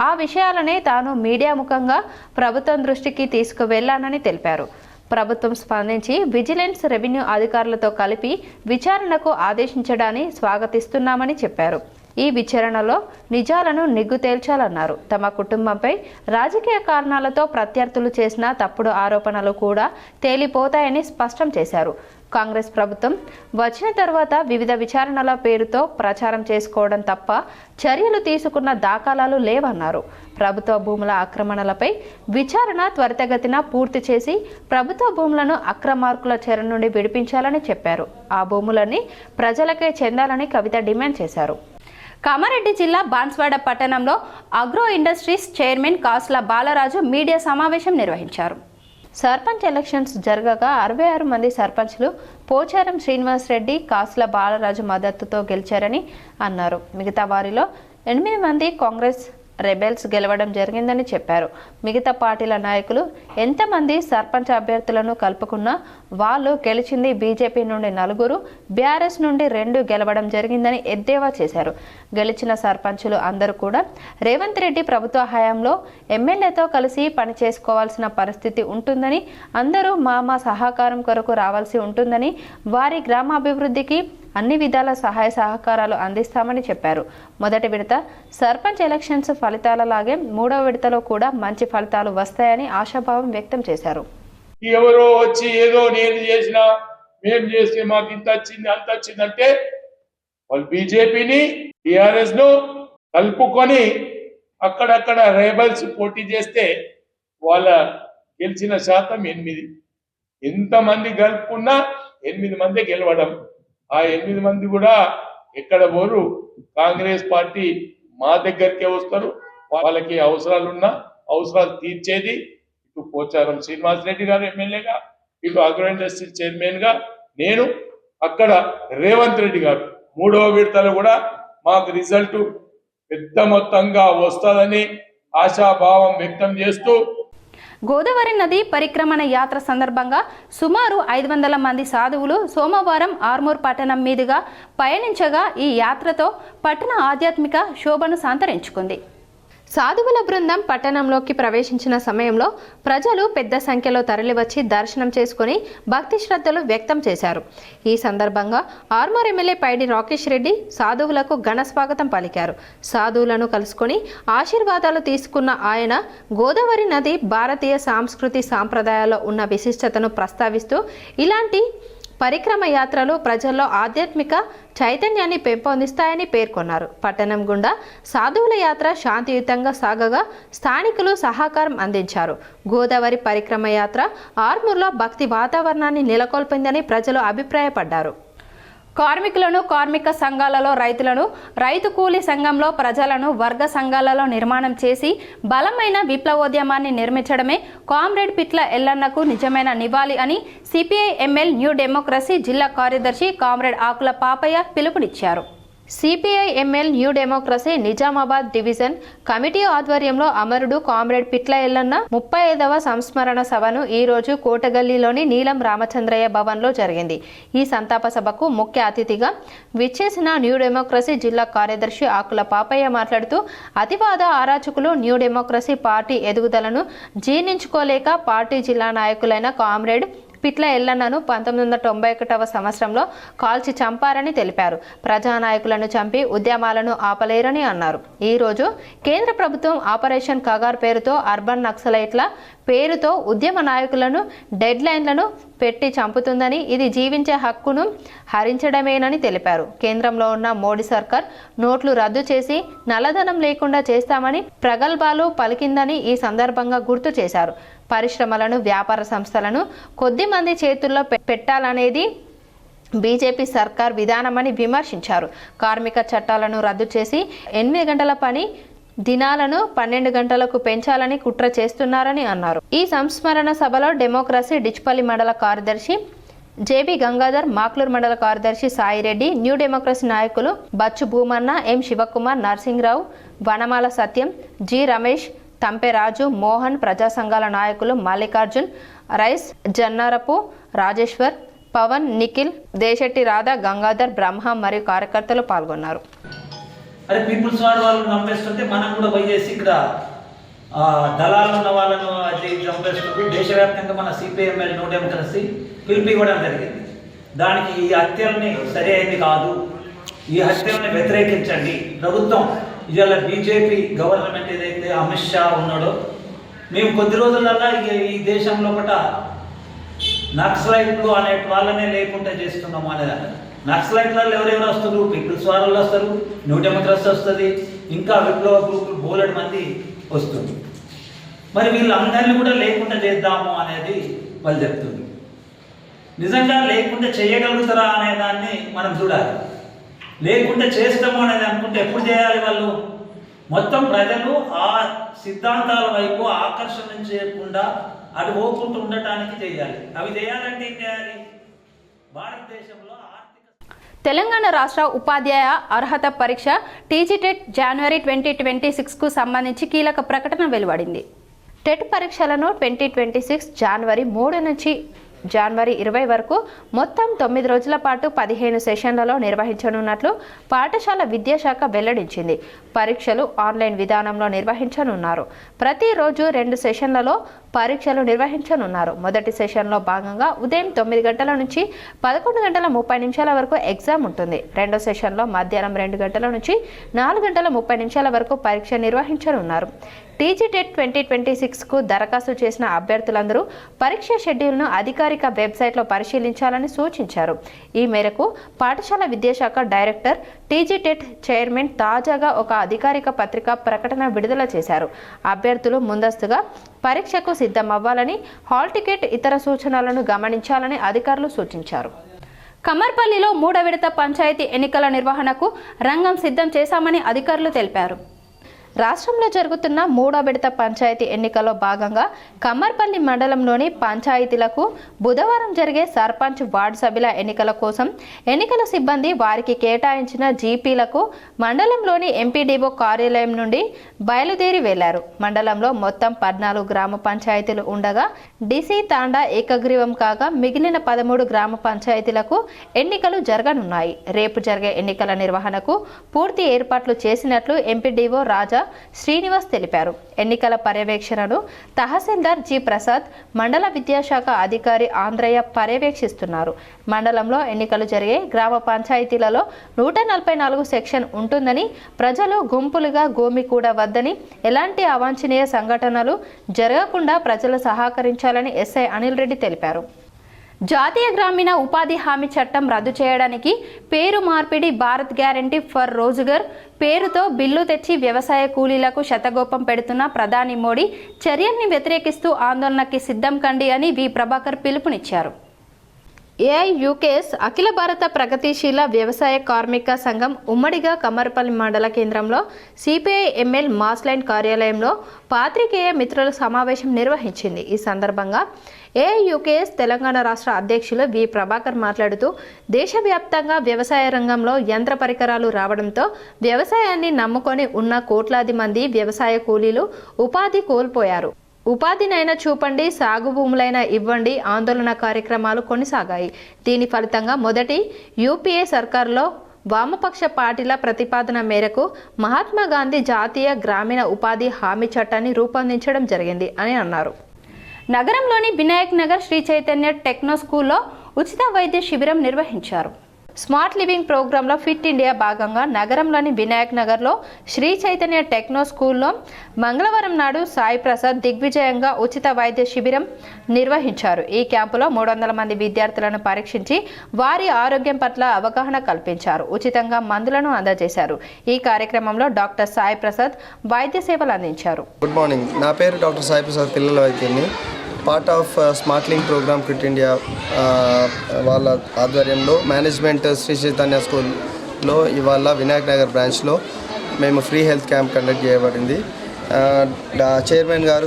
Speaker 1: ఆ విషయాలనే తాను మీడియా ముఖంగా ప్రభుత్వం దృష్టికి తీసుకువెళ్లానని తెలిపారు. ప్రభుత్వం స్పందించి విజిలెన్స్, రెవెన్యూ అధికారులతో కలిపి విచారణకు ఆదేశించడాన్ని స్వాగతిస్తున్నామని చెప్పారు. ఈ విచారణలో నిజాలను నిగ్గు తేల్చాలన్నారు. తమ కుటుంబంపై రాజకీయ కారణాలతో ప్రత్యర్థులు చేసిన తప్పుడు ఆరోపణలు కూడా తేలిపోతాయని స్పష్టం చేశారు. కాంగ్రెస్ ప్రభుత్వం వచ్చిన తర్వాత వివిధ విచారణల పేరుతో ప్రచారం చేసుకోవడం తప్ప చర్యలు తీసుకున్న దాఖలాలు లేవన్నారు. ప్రభుత్వ భూముల ఆక్రమణలపై విచారణ త్వరితగతిన పూర్తి చేసి ప్రభుత్వ భూములను అక్రమార్కుల చెర నుండి విడిపించాలని చెప్పారు. ఆ భూములన్నీ ప్రజలకే చెందాలని కవిత డిమాండ్ చేశారు. కామారెడ్డి జిల్లా బాన్స్వాడ పట్టణంలో అగ్రో ఇండస్ట్రీస్ చైర్మన్ కాసుల బాలరాజు మీడియా సమావేశం నిర్వహించారు. సర్పంచ్ ఎలక్షన్స్ జరగగా 66 మంది సర్పంచ్లు పోచారం శ్రీనివాస్ రెడ్డి, కాసుల బాలరాజు మద్దతుతో గెలిచారని అన్నారు. మిగతా వారిలో 8 మంది కాంగ్రెస్ రెబెల్స్ గెలవడం జరిగిందని చెప్పారు. మిగతా పార్టీల నాయకులు ఎంతమంది సర్పంచ్ అభ్యర్థులను కలుపుకున్నా వాళ్ళు గెలిచింది బీజేపీ నుండి 4, బీఆర్ఎస్ నుండి 2 గెలవడం జరిగిందని ఎద్దేవా చేశారు. గెలిచిన సర్పంచులు అందరూ కూడా రేవంత్ రెడ్డి ప్రభుత్వ హయాంలో ఎమ్మెల్యేతో కలిసి పని చేసుకోవాల్సిన పరిస్థితి ఉంటుందని, అందరూ మా సహకారం కొరకు రావాల్సి ఉంటుందని, వారి గ్రామాభివృద్ధికి అన్ని విధాల సహాయ సహకారాలు అందిస్తామని చెప్పారు. మొదటి విడత సర్పంచ్ ఎలక్షన్స్ ఫలితాలలాగే 3వ విడతలో కూడా మంచి ఫలితాలు వస్తాయని ఆశాభావం వ్యక్తం చేశారు.
Speaker 6: ఎవరో వచ్చి ఏదో నేను చేసినా మేము చేస్తే మాకు ఇంత వచ్చింది అంత వచ్చిందంటే వాళ్ళు బీజేపీని టిఆర్ఎస్ ను కలుపుకొని అక్కడక్కడ రేబల్స్ పోటీ చేస్తే వాళ్ళ గెలిచిన శాతం 8. ఎంతమంది కలుపుకున్నా 8 మంది గెలవడం. ఆ 8 మంది కూడా ఎక్కడ పోరు, కాంగ్రెస్ పార్టీ మా దగ్గరికే వస్తారు. వాళ్ళకి అవసరాలున్నా అవసరాలు తీర్చేది ఇటు పోచారం శ్రీనివాస్ రెడ్డి గారు ఎమ్మెల్యేగా, ఇటు అగ్రో ఇండస్ట్రీ చైర్మన్ గా నేను, అక్కడ రేవంత్ రెడ్డి గారు 3వ విడతలో కూడా మాకు రిజల్ట్ పెద్ద మొత్తంగా వస్తుందని ఆశాభావం వ్యక్తం చేస్తూ
Speaker 1: గోదావరి నది పరిక్రమణ యాత్ర సందర్భంగా సుమారు 500 మంది సాధువులు సోమవారం ఆర్మూర్ పట్టణం మీదుగా పయనించగా ఈ యాత్రతో పట్టణ ఆధ్యాత్మిక శోభను సంతరించుకుంది. సాధువుల బృందం పట్టణంలోకి ప్రవేశించిన సమయంలో ప్రజలు పెద్ద సంఖ్యలో తరలివచ్చి దర్శనం చేసుకుని భక్తి శ్రద్ధలు వ్యక్తం చేశారు. ఈ సందర్భంగా ఆర్మూర్ ఎమ్మెల్యే పైడి రాకేష్ రెడ్డి సాధువులకు ఘన స్వాగతం పలికారు. సాధువులను కలుసుకొని ఆశీర్వాదాలు తీసుకున్న ఆయన గోదావరి నది భారతీయ సంస్కృతి సాంప్రదాయాల్లో ఉన్న విశిష్టతను ప్రస్తావిస్తూ ఇలాంటి పరిక్రమ యాత్రలు ప్రజల్లో ఆధ్యాత్మిక చైతన్యాన్ని పెంపొందిస్తాయని పేర్కొన్నారు. పట్టణం గుండా సాధువుల యాత్ర శాంతియుతంగా సాగగా స్థానికులు సహకారం అందించారు. గోదావరి పరిక్రమ యాత్ర ఆర్మూర్లో భక్తి వాతావరణాన్ని నెలకొల్పిందని ప్రజలు అభిప్రాయపడ్డారు. కార్మికులను, కార్మిక సంఘాలలో రైతులను, రైతు కూలీ సంఘంలో ప్రజలను వర్గ సంఘాలలో నిర్మాణం చేసి బలమైన విప్లవోద్యమాన్ని నిర్మించడమే కామ్రేడ్ పిట్ల ఎల్లన్నకు నిజమైన నివాళి అని సిపిఐ ఎంఎల్ న్యూ డెమోక్రసీ జిల్లా కార్యదర్శి కామ్రేడ్ ఆకుల పాపయ్య పిలుపునిచ్చారు. CPI ML new democracy Nizamabad division committee ఆధ్వర్యంలో అమరుడు కామ్రేడ్ పిట్ల ఎల్లన్న 35వ సంస్మరణ సభను ఈ రోజు కోటగల్లీలోని నీలం రామచంద్రయ్య భవన్లో జరిగింది. ఈ సంతాప సభకు ముఖ్య అతిథిగా విచ్చేసిన న్యూ డెమోక్రసీ జిల్లా కార్యదర్శి ఆకుల పాపయ్య మాట్లాడుతూ అతివాద ఆరాచకులు న్యూ డెమోక్రసీ పార్టీ ఎదుగుదలను జీర్ణించుకోలేక పార్టీ జిల్లా నాయకులైన కామ్రేడ్ పిట్ల ఎల్లన్నను 1991వ సంవత్సరంలో కాల్చి చంపారని తెలిపారు. ప్రజానాయకులను చంపి ఉద్యమాలను ఆపలేరని అన్నారు. ఈ రోజు కేంద్ర ప్రభుత్వం ఆపరేషన్ కగార్ పేరుతో అర్బన్ నక్సలైట్ల పేరుతో ఉద్యమ నాయకులను డెడ్ లైన్లను పెట్టి చంపుతుందని, ఇది జీవించే హక్కును హరించడమేనని తెలిపారు. కేంద్రంలో ఉన్న మోడీ సర్కార్ నోట్లు రద్దు చేసి నల్లధనం లేకుండా చేస్తామని ప్రగల్భాలు పలికిందని ఈ సందర్భంగా గుర్తు చేశారు. పరిశ్రమలను, వ్యాపార సంస్థలను కొద్ది మంది చేతుల్లో పెట్టాలనేది బీజేపీ సర్కార్ విధానమని విమర్శించారు. కార్మిక చట్టాలను రద్దు చేసి 8 గంటల పని దినాలను 12 గంటలకు పెంచాలని కుట్ర చేస్తున్నారని అన్నారు. ఈ సంస్మరణ సభలో డెమోక్రసీ డిచ్పల్లి మండల కార్యదర్శి జేబీ గంగాధర్, మాక్లూర్ మండల కార్యదర్శి సాయిరెడ్డి, న్యూ డెమోక్రసీ నాయకులు బచ్చు భూమన్న, ఎం శివకుమార్, నర్సింగ్రావు, వనమాల సత్యం, జి రమేష్, తంపెరాజు, మోహన్, ప్రజా సంఘాల నాయకులు మల్లికార్జున్, రైస్, జన్నారపు, రాజేశ్వర్, పవన్, నిఖిల్, దేశెట్టి రాధా, గంగాధర్, బ్రహ్మ మరియు కార్యకర్తలు పాల్గొన్నారు.
Speaker 7: అరే పీపుల్స్ వార్ వాళ్ళు చంపేస్తుంటే మనం కూడా పోయేసి ఇక్కడ దళాలు ఉన్న వాళ్ళను అది చంపేస్తుంటూ దేశవ్యాప్తంగా మన సిపిఎంఎల్ న్యూ డెమోక్రసీ పిలుపు ఇవ్వడం జరిగింది. దానికి ఈ హత్యల్ని సరి అయింది కాదు, ఈ హత్యల్ని వ్యతిరేకించండి. ప్రభుత్వం ఇవాళ బీజేపీ గవర్నమెంట్ ఏదైతే అమిత్ షా ఉన్నాడో, మేము కొద్ది రోజులల్లా ఈ దేశంలో ఒకట నక్సలైట్లు అనే వాళ్ళనే లేకుండా చేస్తున్నాము అనేది. నక్సలైట్లలో ఎవరెవరు వస్తారు? పీపుల్స్ వాళ్ళు వస్తారు, న్యూ డెమోక్రసీ వస్తుంది, ఇంకా విప్లవ గ్రూపులు బోలెడు మంది వస్తుంది. మరి వీళ్ళందరినీ కూడా లేకుండా చేద్దాము అనేది వాళ్ళు చెప్తుంది. నిజంగా లేకుండా చేయగలుగుతారా అనే దాన్ని మనం చూడాలి. లేకుండా చేస్తాము అనేది అనుకుంటే ఎప్పుడు చేయాలి? వాళ్ళు మొత్తం ప్రజలు ఆ సిద్ధాంతాల వైపు ఆకర్షణ చేయకుండా అటు పోకుండా ఉండటానికి చేయాలి. అవి చేయాలంటే ఏం చేయాలి? భారతదేశంలో
Speaker 1: తెలంగాణ రాష్ట్ర ఉపాధ్యాయ అర్హత పరీక్ష టీజీటెట్ జనవరి 2026కు సంబంధించి కీలక ప్రకటన వెలువడింది. టెట్ పరీక్షలను 2026 జనవరి 3 నుంచి జనవరి 20 వరకు మొత్తం 9 రోజుల పాటు 15 సెషన్లలో నిర్వహించనున్నట్లు పాఠశాల విద్యాశాఖ వెల్లడించింది. పరీక్షలు ఆన్లైన్ విధానంలో నిర్వహించనున్నారు. ప్రతిరోజు 2 సెషన్లలో పరీక్షలు నిర్వహించనున్నారు. మొదటి సెషన్లో భాగంగా ఉదయం 9 గంటల నుంచి 11 గంటల 30 నిమిషాల వరకు ఎగ్జామ్ ఉంటుంది. రెండో సెషన్లో మధ్యాహ్నం 2 గంటల నుంచి 4 గంటల 30 నిమిషాల వరకు పరీక్ష నిర్వహించనున్నారు. టీజీటెట్ 2026కు దరఖాస్తు చేసిన అభ్యర్థులందరూ పరీక్ష షెడ్యూల్ను అధికారిక వెబ్సైట్లో పరిశీలించాలని సూచించారు. ఈ మేరకు పాఠశాల విద్యాశాఖ డైరెక్టర్, టీజీటెట్ చైర్మన్ తాజాగా ఒక అధికారిక పత్రికా ప్రకటన విడుదల చేశారు. అభ్యర్థులు ముందస్తుగా పరీక్షకు సిద్ధమవ్వాలని, హాల్ టికెట్, ఇతర సూచనలను గమనించాలని అధికారులు సూచించారు. కమ్మర్పల్లిలో 3వ విడత పంచాయతీ ఎన్నికల నిర్వహణకు రంగం సిద్ధం చేశామని అధికారులు తెలిపారు. రాష్ట్రంలో జరుగుతున్న 3వ విడత పంచాయతీ ఎన్నికల్లో భాగంగా కమ్మర్పల్లి మండలంలోని పంచాయతీలకు బుధవారం జరిగే సర్పంచ్, వార్డు సభ్యుల ఎన్నికల కోసం ఎన్నికల సిబ్బంది వారికి కేటాయించిన జీపీలకు మండలంలోని ఎంపీడీఓ కార్యాలయం నుండి బయలుదేరి వెళ్లారు. మండలంలో మొత్తం 14 గ్రామ పంచాయతీలు ఉండగా డిసి తాండా ఏకగ్రీవం కాగా మిగిలిన 13 గ్రామ పంచాయతీలకు ఎన్నికలు జరగనున్నాయి. రేపు జరిగే ఎన్నికల నిర్వహణకు పూర్తి ఏర్పాట్లు చేసినట్లు ఎంపీడీఓ రాజా శ్రీనివాస్ తెలిపారు. ఎన్నికల పర్యవేక్షణను తహసీల్దార్ జి ప్రసాద్, మండల విద్యాశాఖ అధికారి ఆంధ్రయ్య పర్యవేక్షిస్తున్నారు. మండలంలో ఎన్నికలు జరిగే గ్రామ పంచాయతీలలో 144 సెక్షన్ ఉంటుందని, ప్రజలు గుంపులుగా గుమికూడవద్దని, ఎలాంటి అవాంఛనీయ సంఘటనలు జరగకుండా ప్రజలు సహకరించాలని ఎస్ఐ అనిల్ రెడ్డి తెలిపారు. జాతీయ గ్రామీణ ఉపాధి హామీ చట్టం రద్దు చేయడానికి పేరు మార్పిడి భారత్ గ్యారంటీ ఫర్ రోజ్గర్ పేరుతో బిల్లు తెచ్చి వ్యవసాయ కూలీలకు శతగోపం పెడుతున్న ప్రధాని మోడీ చర్యల్ని వ్యతిరేకిస్తూ ఆందోళనకి సిద్ధం కండి అని వి ప్రభాకర్ పిలుపునిచ్చారు. ఏఐయుకేఎస్ అఖిల భారత ప్రగతిశీల వ్యవసాయ కార్మిక సంఘం ఉమ్మడిగా కమ్మరపల్లి మండల కేంద్రంలో సిపిఐ ఎంఎల్ మాస్లైన్ కార్యాలయంలో పాత్రికేయ మిత్రుల సమావేశం నిర్వహించింది. ఈ సందర్భంగా ఏఐయుకేఎస్ తెలంగాణ రాష్ట్ర అధ్యక్షులు వి ప్రభాకర్ మాట్లాడుతూ దేశవ్యాప్తంగా వ్యవసాయ రంగంలో యంత్ర పరికరాలు రావడంతో వ్యవసాయాన్ని నమ్ముకొని ఉన్న కోట్లాది మంది వ్యవసాయ కూలీలు ఉపాధి కోల్పోయారు. ఉపాధినైనా చూపండి, సాగు భూములైనా ఇవ్వండి ఆందోళన కార్యక్రమాలు కొనసాగాయి. దీని ఫలితంగా మొదటి యూపీఏ సర్కారులో వామపక్ష పార్టీల ప్రతిపాదన మేరకు మహాత్మా గాంధీ జాతీయ గ్రామీణ ఉపాధి హామీ చట్టాన్ని రూపొందించడం జరిగింది అని అన్నారు. నగరంలోని వినాయక్ నగర్ శ్రీ చైతన్య టెక్నో స్కూల్లో ఉచిత వైద్య శిబిరం నిర్వహించారు. స్మార్ట్ లివింగ్ ప్రోగ్రాంలో ఫిట్ ఇండియా భాగంగా నగరంలోని వినాయక్ నగర్లో శ్రీ చైతన్య టెక్నో స్కూల్లో మంగళవారం నాడు సాయి ప్రసాద్ దిగ్విజయంగా ఉచిత వైద్య శిబిరం నిర్వహించారు. ఈ క్యాంపులో 300 మంది విద్యార్థులను పరీక్షించి వారి ఆరోగ్యం పట్ల అవగాహన కల్పించారు. ఉచితంగా మందులను అందజేశారు. ఈ కార్యక్రమంలో డాక్టర్ సాయి ప్రసాద్ వైద్య సేవలు అందించారు.
Speaker 8: గుడ్ మార్నింగ్, నా పేరు డాక్టర్ సాయి ప్రసాద్, పిల్లల వైద్యుని. Part of smart link program quit India వాళ్ళ ఆధ్వర్యంలో మేనేజ్మెంట్ శ్రీ చైతన్య స్కూల్లో ఇవాళ వినాయక్ నగర్ బ్రాంచ్లో మేము ఫ్రీ హెల్త్ క్యాంప్ కండక్ట్ చేయబడింది. చైర్మన్ గారు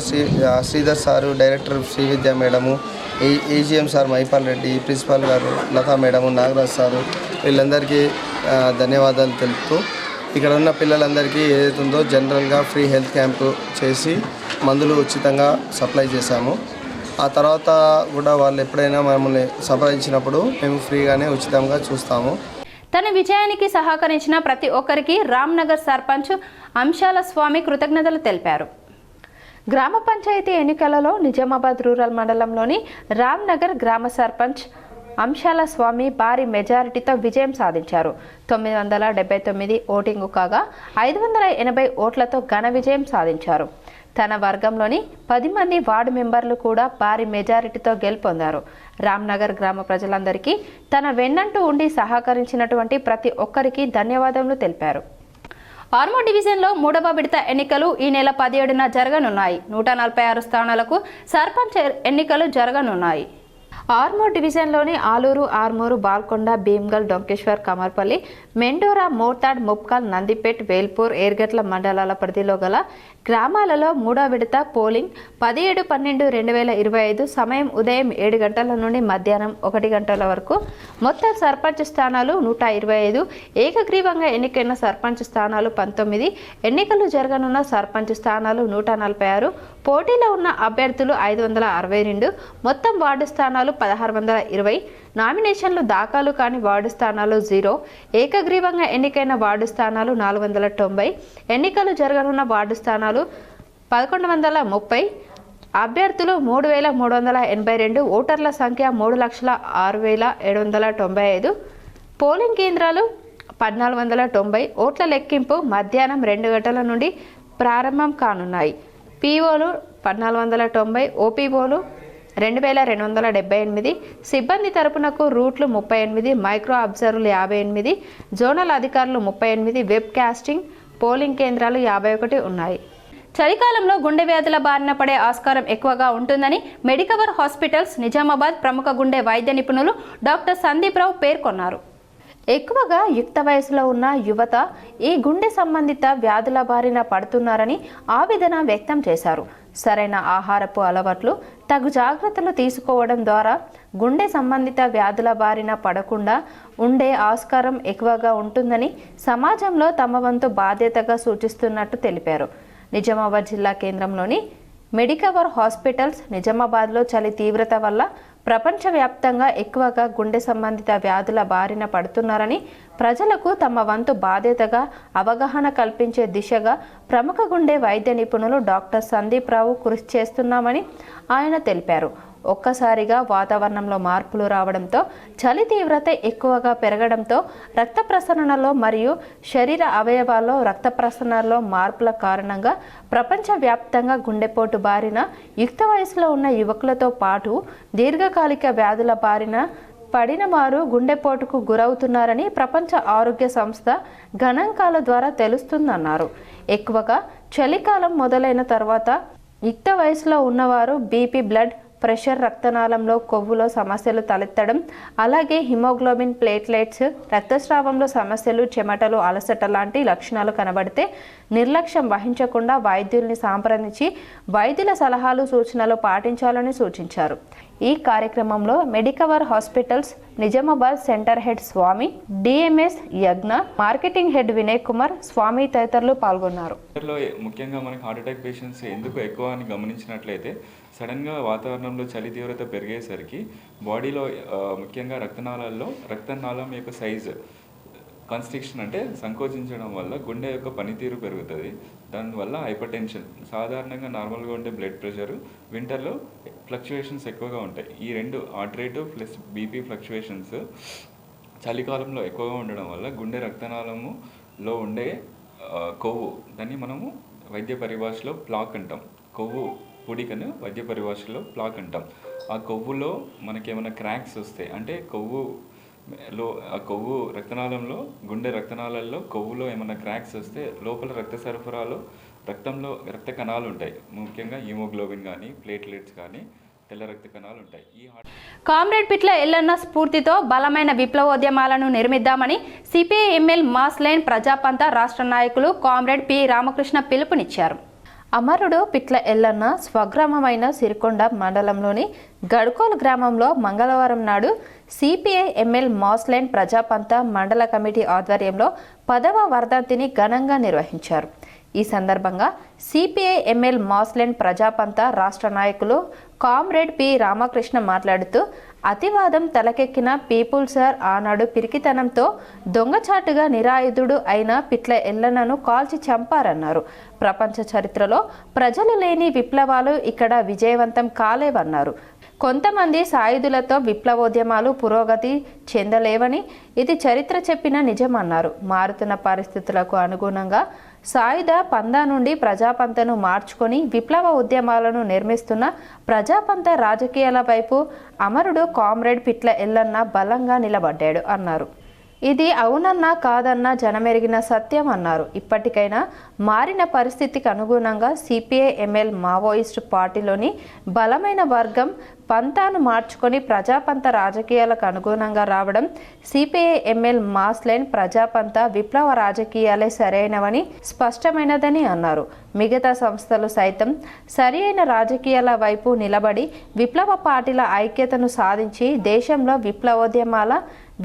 Speaker 8: శ్రీధర్ సారు, డైరెక్టర్ శ్రీ విద్యా madam, AGM sir Mypal Reddy, principal గారు లతా మేడము, నాగరాజ్ సారు, వీళ్ళందరికీ ధన్యవాదాలు తెలుపుతూ ఇక్కడ ఉన్న పిల్లలందరికీ ఏదైతుందో జనరల్గా ఫ్రీ హెల్త్ క్యాంపు చేసి మందులు ఉచితంగా సప్లై చేశాము. ఆ తర్వాత కూడా వాళ్ళు ఎప్పుడైనా మమ్మల్ని సంప్రదించినప్పుడు మేము ఫ్రీగానే ఉచితంగా చూస్తాము.
Speaker 1: తన విజయానికి సహకరించిన ప్రతి ఒక్కరికి రామ్నగర్ సర్పంచ్ అంశాల స్వామి కృతజ్ఞతలు తెలిపారు. గ్రామ పంచాయతీ ఎన్నికలలో నిజామాబాద్ రూరల్ మండలంలోని రామ్నగర్ గ్రామ సర్పంచ్ అంశాల స్వామి భారీ మెజారిటీతో విజయం సాధించారు. 979 ఓటింగు కాగా 580 ఓట్లతో ఘన విజయం సాధించారు. తన వర్గంలోని 10 మంది వార్డు మెంబర్లు కూడా భారీ మెజారిటీతో గెలుపొందారు. రామ్నగర్ గ్రామ ప్రజలందరికీ తన వెన్నంటూ ఉండి సహకరించినటువంటి ప్రతి ఒక్కరికి ధన్యవాదములు తెలిపారు. ఆర్మూర్ డివిజన్లో 3వ విడత ఎన్నికలు ఈ నెల 17న జరగనున్నాయి. 146 స్థానాలకు సర్పంచ్ ఎన్నికలు జరగనున్నాయి. ఆర్మూర్ డివిజన్లోని ఆలూరు, ఆర్మూరు, బాల్కొండ, భీమ్గల్, డొంకేశ్వర్, కమర్పల్లి, మెండోరా, మోర్తాడ్, ముప్కాల్, నందిపేట్, వేల్పూర్, ఏర్గట్ల మండలాల పరిధిలో గల గ్రామాలలో 3వ విడత పోలింగ్ 17/12/2025 సమయం ఉదయం 7 గంటల నుండి మధ్యాహ్నం 1 గంటల వరకు. మొత్తం సర్పంచ్ స్థానాలు 125, ఏకగ్రీవంగా ఎన్నికైన సర్పంచ్ స్థానాలు 19, ఎన్నికలు జరగనున్న సర్పంచ్ స్థానాలు 146, పోటీలో ఉన్న అభ్యర్థులు 562, మొత్తం వార్డు స్థానాలు 1620, నామినేషన్లు దాఖలు కాని వార్డు స్థానాలు 0, ఏకగ్రీవంగా ఎన్నికైన వార్డు స్థానాలు 490, ఎన్నికలు జరగనున్న వార్డు స్థానాలు 1130, అభ్యర్థులు 3382, ఓటర్ల సంఖ్య 3,06,795, పోలింగ్ కేంద్రాలు 1490. ఓట్ల లెక్కింపు మధ్యాహ్నం 2 గంటల నుండి ప్రారంభం కానున్నాయి. పీఓలు 1490, ఓపీఓలు 2278, సిబ్బంది తరపునకు రూట్లు 38, మైక్రో అబ్జర్వర్లు 58, జోనల్ అధికారులు 38, వెబ్ కాస్టింగ్ పోలింగ్ కేంద్రాలు 51 ఉన్నాయి. చలికాలంలో గుండె వ్యాధుల బారిన పడే ఆస్కారం ఎక్కువగా ఉంటుందని మెడికవర్ హాస్పిటల్స్ నిజామాబాద్ ప్రముఖ గుండె వైద్య నిపుణులు డాక్టర్ సందీప్ రావు పేర్కొన్నారు. ఎక్కువగా యుక్త వయసులో ఉన్న యువత ఈ గుండె సంబంధిత వ్యాధుల బారిన పడుతున్నారని ఆవేదన వ్యక్తం చేశారు. సరైన ఆహారపు అలవాట్లు, తగు జాగ్రత్తలు తీసుకోవడం ద్వారా గుండె సంబంధిత వ్యాధుల బారిన పడకుండా ఉండే ఆస్కారం ఎక్కువగా ఉంటుందని సమాజంలో తమ వంతు బాధ్యతగా సూచిస్తున్నట్టు తెలిపారు. నిజామాబాద్ జిల్లా కేంద్రంలోని మెడికవర్ హాస్పిటల్స్ నిజామాబాద్లో చలి తీవ్రత వల్ల ప్రపంచవ్యాప్తంగా ఎక్కువగా గుండె సంబంధిత వ్యాధుల బారిన పడుతున్నారని, ప్రజలకు తమ వంతు బాధ్యతగా అవగాహన కల్పించే దిశగా ప్రముఖ గుండె వైద్య నిపుణులు డాక్టర్ సందీప్ రావు కృషి చేస్తున్నామని ఆయన తెలిపారు. ఒక్కసారిగా వాతావరణంలో మార్పులు రావడంతో చలి తీవ్రత ఎక్కువగా పెరగడంతో రక్త ప్రసరణలో మరియు శరీర అవయవాల్లో రక్త ప్రసరణలో మార్పుల కారణంగా ప్రపంచవ్యాప్తంగా గుండెపోటు బారిన యుక్త వయసులో ఉన్న యువకులతో పాటు దీర్ఘకాలిక వ్యాధుల బారిన పడిన వారు గుండెపోటుకు గురవుతున్నారని ప్రపంచ ఆరోగ్య సంస్థ గణాంకాల ద్వారా తెలుస్తుందన్నారు. ఎక్కువగా చలికాలం మొదలైన తర్వాత యుక్త వయసులో ఉన్నవారు బీపీ, బ్లడ్ ప్రెషర్, రక్తనాళంలో కొవ్వులో సమస్యలు తలెత్తడం, అలాగే హిమోగ్లోబిన్, ప్లేట్లెట్స్, రక్తస్రావంలో సమస్యలు, చెమటలు, అలసట లాంటి లక్షణాలు కనబడితే నిర్లక్ష్యం వహించకుండా వైద్యుల్ని సంప్రదించి వైద్యుల సలహాలు, సూచనలు పాటించాలని సూచించారు. ఈ కార్యక్రమంలో Medicover hospitals Nizamabad centre head Swamy, DMS Yagna, marketing head Vinay Kumar, Swamy తదితరులు పాల్గొన్నారు.
Speaker 9: ముఖ్యంగా మనకి హార్ట్ అటాక్ పేషెంట్స్ ఎందుకు ఎక్కువ అని గమనించినట్లయితే సడన్గా వాతావరణంలో చలి తీవ్రత పెరిగేసరికి బాడీలో ముఖ్యంగా రక్తనాళం యొక్క సైజు కన్స్ట్రిక్షన్ అంటే సంకోచించడం వల్ల గుండె యొక్క పనితీరు పెరుగుతుంది. దానివల్ల హైపర్ టెన్షన్, సాధారణంగా నార్మల్గా ఉండే బ్లడ్ ప్రెషరు, వింటర్లో ఫ్లక్చువేషన్స్ ఎక్కువగా ఉంటాయి. ఈ రెండు heart rate plus BP fluctuations చలికాలంలో ఎక్కువగా ఉండడం వల్ల గుండె రక్తనాళములో ఉండే కొవ్వు, దాన్ని మనము వైద్య పరిభాషలో ప్లాక్ అంటాం. కొవ్వు పుడికను వైద్య పరిభాషలో ప్లాక్ అంటాం. ఆ కొవ్వులో మనకేమైనా క్రాక్స్ వస్తే, అంటే కొవ్వు రక్తనాళంలో, గుండె రక్తనాళాల్లో కొవ్వులో ఏమైనా క్రాక్స్ వస్తే లోపల రక్త సరఫరాలో రక్తంలో రక్త కణాలు ఉంటాయి. ముఖ్యంగా హిమోగ్లోబిన్ కానీ ప్లేట్లెట్స్ కానీ తెల్ల రక్త కణాలు ఉంటాయి.
Speaker 1: కామ్రేడ్ పిట్ల ఎల్లన్న స్ఫూర్తితో బలమైన విప్లవోద్యమాలను నిర్మిద్దామని సిపిఐ ఎంఎల్ మాస్ లైన్ ప్రజాపంత రాష్ట్ర నాయకులు కామ్రేడ్ పి రామకృష్ణ పిలుపునిచ్చారు. అమరుడు పిట్ల ఎల్లన్న స్వగ్రామమైన సిరికొండ మండలంలోని గడ్కోల్ గ్రామంలో మంగళవారం నాడు సిపిఐ ఎంఎల్ మాస్ లైన్ ప్రజాపంత మండల కమిటీ ఆధ్వర్యంలో 10వ వర్ధంతిని ఘనంగా నిర్వహించారు. ఈ సందర్భంగా సిపిఐ ఎంఎల్ మాస్ లైన్ ప్రజాపంత రాష్ట్ర నాయకులు కామ్రేడ్ పి రామకృష్ణ మాట్లాడుతూ, అతివాదం తలకెక్కిన పీపుల్ సార్ ఆనాడు పిరికితనంతో దొంగచాటుగా నిరాయుధుడు అయిన పిట్ల ఎల్లన్నను కాల్చి చంపారన్నారు. ప్రపంచ చరిత్రలో ప్రజలు లేని విప్లవాలు ఇక్కడ విజయవంతం కాలేవన్నారు. కొంతమంది సాయుధులతో విప్లవోద్యమాలు పురోగతి చెందలేవని ఇది చరిత్ర చెప్పిన నిజమన్నారు. మారుతున్న పరిస్థితులకు అనుగుణంగా సాయుధ పందా నుండి ప్రజాపంతను మార్చుకొని విప్లవ ఉద్యమాలను నిర్మిస్తున్న ప్రజాపంత రాజకీయాల వైపు అమరుడు కామ్రేడ్ పిట్ల ఎల్లన్న బలంగా నిలబడ్డాడు అన్నారు. ఇది అవునన్నా కాదన్నా జనమెరిగిన సత్యం అన్నారు. ఇప్పటికైనా మారిన పరిస్థితికి అనుగుణంగా సిపిఐ ఎంఎల్ మావోయిస్టు పార్టీలోని బలమైన వర్గం పంతాను మార్చుకొని ప్రజాపంత రాజకీయాలకు అనుగుణంగా రావడం, సిపిఐ ఎంఎల్ మాస్ లైన్ ప్రజాపంత విప్లవ రాజకీయాలే సరైనవని స్పష్టమైనదని అన్నారు. మిగతా సంస్థలు సైతం సరి అయిన రాజకీయాల వైపు నిలబడి విప్లవ పార్టీల ఐక్యతను సాధించి దేశంలో విప్లవోద్యమాల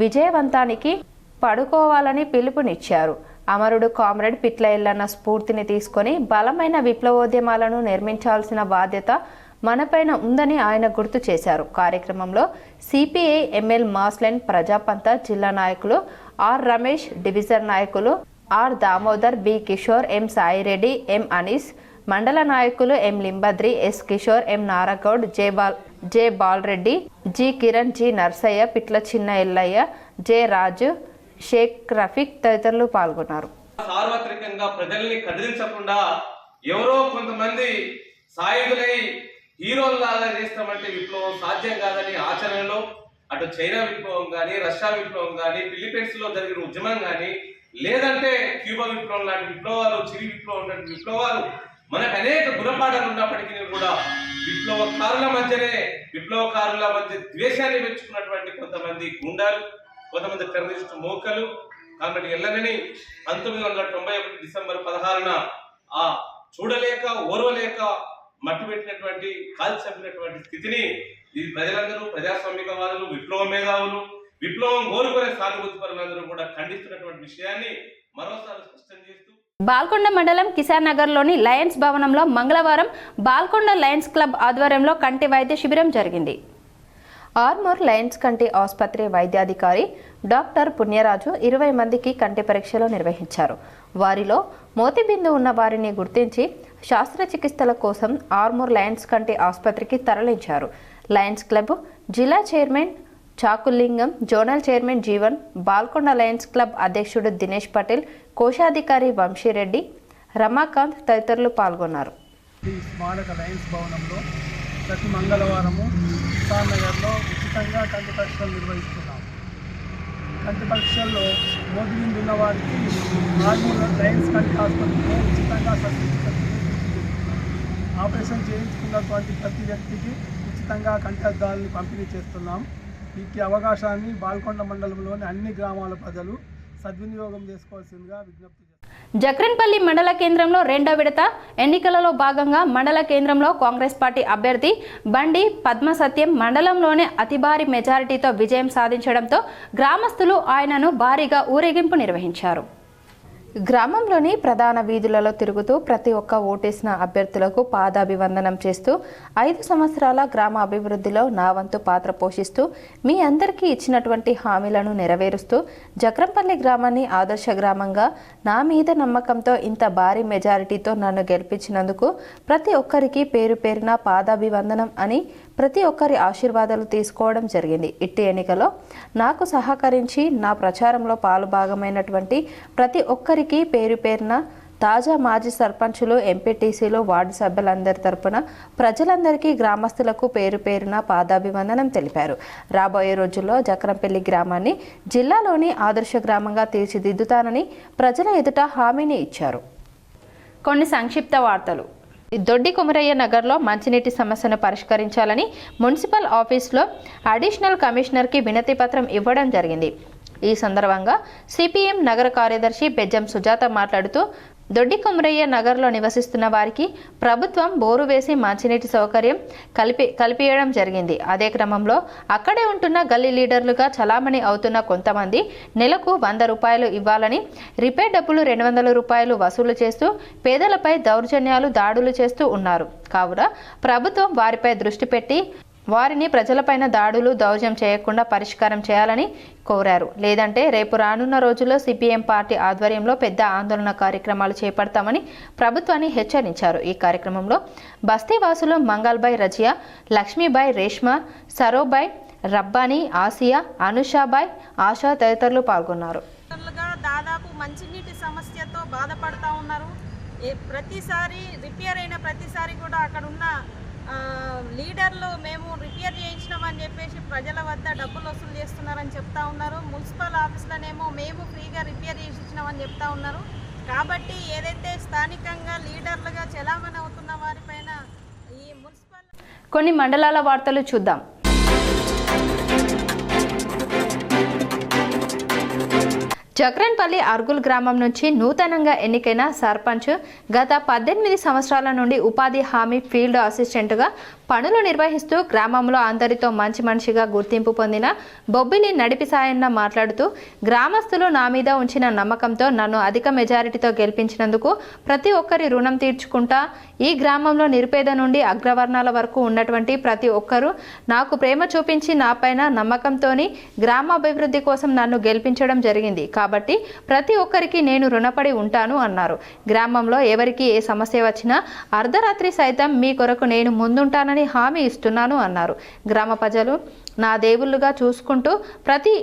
Speaker 1: విజయవంతానికి పడుకోవాలని పిలుపునిచ్చారు. అమరుడు కామ్రేడ్ పిట్ల ఎల్లన్న స్ఫూర్తిని తీసుకొని బలమైన విప్లవోద్యమాలను నిర్మించాల్సిన బాధ్యత మనపైన ఉందని ఆయన గుర్తు చేశారు. కార్యక్రమంలో సిపిఐ ఎంఎల్ మాస్ లైన్ ప్రజాపంత జిల్లా నాయకులు ఆర్ రమేష్, డివిజన్ నాయకులు ఆర్ దామోదర్, బి కిషోర్, ఎం సాయిరెడ్డి, ఎం అనీస్, మండల నాయకులు ఎం లింబద్రి, ఎస్ కిషోర్, ఎం నారగౌడ్, జే బాలరెడ్డి, జి కిరణ్, జి నర్సయ్య, పిట్ల చిన్న ఎల్లయ్య, జె రాజు, షేక్ రఫీక్ తదితరులు పాల్గొన్నారు.
Speaker 10: సార్వత్రికంగా ప్రజల్ని కదిలించకుండా ఎవరో కొంతమంది సాయుధులై హీరోల్లాగా చేస్తామంటే విప్లవం సాధ్యం కాదని ఆచరణలో అటు చైనా విప్లవం కానీ, రష్యా విప్లవం కానీ, ఫిలిప్పీన్స్ లో జరిగిన ఉద్యమం కానీ, లేదంటే క్యూబా విప్లవం లాంటి విప్లవాలు, చిరి విప్లవం లాంటి విప్లవాలు మనకు అనేక గుణపాఠాలు ఉన్నప్పటికీ కూడా విప్లవకారుల మధ్య ద్వేషాన్ని పెంచుకున్నటువంటి కొంతమంది గుండాలు, కొంతమంది టెర్రరిస్టు మోకలు కాబట్టి ఎల్లనని 1991 డిసెంబర్ 16న ఆ చూడలేక ఓర్వలేక మట్టి పెట్టినటువంటి కాల్చి చంపినటువంటి స్థితిని ఇది ప్రజలందరూ, ప్రజాస్వామికవాదులు, విప్లవ మేధావులు, విప్లవం కోరుకునే సానుభూతి పరులందరూ కూడా ఖండిస్తున్నటువంటి విషయాన్ని మరోసారి స్పష్టం చేస్తూ
Speaker 1: బాల్కొండ మండలం కిసాన్ నగర్లోని లయన్స్ భవనంలో మంగళవారం బాల్కొండ లయన్స్ క్లబ్ ఆధ్వర్యంలో కంటి వైద్య శిబిరం జరిగింది. ఆర్మూర్ లయన్స్ కంటి ఆసుపత్రి వైద్యాధికారి డాక్టర్ పుణ్యరాజు 20 మందికి కంటి పరీక్షలు నిర్వహించారు. వారిలో మోతిబిందు ఉన్న వారిని గుర్తించి శస్త్రచికిత్సల కోసం ఆర్మూర్ లయన్స్ కంటి ఆసుపత్రికి తరలించారు. లయన్స్ క్లబ్ జిల్లా చైర్మన్ Chakulingam, zonal chairman Jeevan, Balkonda lions club అధ్యక్షుడు దినేష్ పటేల్, కోశాధికారి వంశీరెడ్డి, రమాకాంత్ తదితరులు పాల్గొన్నారు.
Speaker 4: స్మారక లయన్స్ భవనంలో ప్రతి మంగళవారము ఉత్సాహ్ నగర్లో ఉచితంగా కంటి పరీక్షలు నిర్వహిస్తున్నాం. కంటి పరీక్షల్లో మోదిలింది ఉన్న వారికి నార్మల్ లయన్స్ కంటి ఆసుపత్రిలో ఉచితంగా సర్టిఫికెట్ ఆపరేషన్ చేయించుకున్నటువంటి ప్రతి వ్యక్తికి ఉచితంగా కంటి అద్దాలని పంపిణీ చేస్తున్నాం. ఈ అవకాశాన్ని బాల్కొండ మండలంలోని అన్ని గ్రామాల ప్రజలు సద్వినియోగం చేసుకోవాల్సిందిగా విజ్ఞప్తి చేస్తున్నారు.
Speaker 1: జక్రన్పల్లి మండల కేంద్రంలో రెండో విడత ఎన్నికలలో భాగంగా మండల కేంద్రంలో కాంగ్రెస్ పార్టీ అభ్యర్థి బండి పద్మసత్యం మండలంలోనే అతి భారీ మెజారిటీతో విజయం సాధించడంతో గ్రామస్తులు ఆయనను భారీగా ఊరేగింపు నిర్వహించారు. గ్రామంలోని ప్రధాన వీధులలో తిరుగుతూ ప్రతి ఒక్క ఓటేసిన అభ్యర్థులకు పాదాభివందనం చేస్తూ 5 సంవత్సరాల గ్రామ అభివృద్ధిలో నా వంతు పాత్ర పోషిస్తూ మీ అందరికీ ఇచ్చినటువంటి హామీలను నెరవేరుస్తూ జక్రంపల్లి గ్రామాన్ని ఆదర్శ గ్రామంగా నా మీద నమ్మకంతో ఇంత భారీ మెజారిటీతో నన్ను గెలిపించినందుకు ప్రతి ఒక్కరికి పేరు పేరున పాదాభివందనం అని ప్రతి ఒక్కరి ఆశీర్వాదాలు తీసుకోవడం జరిగింది. ఇట్టి ఎన్నికలో నాకు సహకరించి నా ప్రచారంలో పాలుభాగమైనటువంటి ప్రతి ఒక్కరికి పేరు పేరున తాజా మాజీ సర్పంచులు, ఎంపీటీసీలు, వార్డు సభ్యులందరి తరపున ప్రజలందరికీ, గ్రామస్తులకు పేరు పేరున పాదాభివందనం తెలిపారు. రాబోయే రోజుల్లో జక్రంపల్లి గ్రామాన్ని జిల్లాలోని ఆదర్శ గ్రామంగా తీర్చిదిద్దుతానని ప్రజల ఎదుట హామీని ఇచ్చారు. కొన్ని సంక్షిప్త వార్తలు. దొడ్డి కొమరయ్య నగర్లో మంచినీటి సమస్యను పరిష్కరించాలని మున్సిపల్ ఆఫీస్లో అడిషనల్ కమిషనర్కి వినతి పత్రం ఇవ్వడం జరిగింది. ఈ సందర్భంగా సిపిఎం నగర కార్యదర్శి బెజ్జం సుజాత మాట్లాడుతూ దొడ్డి కొమరయ్య నగర్లో నివసిస్తున్న వారికి ప్రభుత్వం బోరు వేసి మంచినీటి సౌకర్యం కల్పించడం జరిగింది. అదే క్రమంలో అక్కడే ఉంటున్న గల్లీ లీడర్లుగా చలామణి అవుతున్న కొంతమంది నెలకు 100 రూపాయలు ఇవ్వాలని, రిపేర్ డబ్బులు 200 రూపాయలు వసూలు చేస్తూ పేదలపై దౌర్జన్యాలు, దాడులు చేస్తూ ఉన్నారు. కావున ప్రభుత్వం వారిపై దృష్టి పెట్టి వారిని ప్రజలపైన దాడులు, దౌర్జన్యం చేయకుండా పరిష్కారం చేయాలని కోరారు. లేదంటే రేపు రానున్న రోజుల్లో సిపిఎం పార్టీ ఆధ్వర్యంలో పెద్ద ఆందోళన కార్యక్రమాలు చేపడతామని ప్రభుత్వాన్ని హెచ్చరించారు. ఈ కార్యక్రమంలో బస్తీవాసులు మంగల్బాయ్, రజియా, లక్ష్మీబాయ్, రేష్మా, సరోబాయ్, రబ్బానీ, ఆసియా, అనుషాబాయ్, ఆశా తదితరులు పాల్గొన్నారు.
Speaker 11: దాదాపు మంచినీటి సమస్యతో బాధపడతా ఉన్నారు. ప్రతిసారి రిపేర్ అయిన ప్రతిసారి కూడా అక్కడ ఉన్న లీడర్లు మేము రిపేర్ చేయించినామని చెప్పేసి ప్రజల వద్ద డబ్బులు వసూలు చేస్తున్నారని చెప్తా ఉన్నారు. మున్సిపల్ ఆఫీస్లోనేమో మేము ఫ్రీగా రిపేర్ చేసి ఇచ్చినామని చెప్తా ఉన్నారు. కాబట్టి ఏదైతే స్థానికంగా లీడర్లుగా చలామణి అవుతున్న వారిపైన ఈ మున్సిపల్
Speaker 1: కొన్ని మండలాల వార్తలు చూద్దాం. జక్రన్పల్లి అర్గుల్ గ్రామం నుంచి నూతనంగా ఎన్నికైన సర్పంచ్ గత 18 సంవత్సరాల నుండి ఉపాధి హామీ ఫీల్డ్ అసిస్టెంట్గా పనులు నిర్వహిస్తూ గ్రామంలో అందరితో మంచి మనిషిగా గుర్తింపు పొందిన బొబ్బిలి నడిపి సాయన్న మాట్లాడుతూ గ్రామస్తులు నా మీద ఉంచిన నమ్మకంతో నన్ను అధిక మెజారిటీతో గెలిపించినందుకు ప్రతి ఒక్కరి రుణం తీర్చుకుంటా. ఈ గ్రామంలో నిరుపేద నుండి అగ్రవర్ణాల వరకు ఉన్నటువంటి ప్రతి ఒక్కరూ నాకు ప్రేమ చూపించి నాపైన నమ్మకంతోని గ్రామాభివృద్ధి కోసం నన్ను గెలిపించడం జరిగింది. కాబట్టి ప్రతి ఒక్కరికి నేను రుణపడి ఉంటాను అన్నారు. గ్రామంలో ఎవరికి ఏ సమస్య వచ్చినా అర్ధరాత్రి సైతం మీ కొరకు నేను ముందుంటానని హామీ ఇస్తున్నాను అన్నారు. గ్రామ ప్రజలు నా దేవుళ్ళుగా చూసుకుంటూ ప్రతి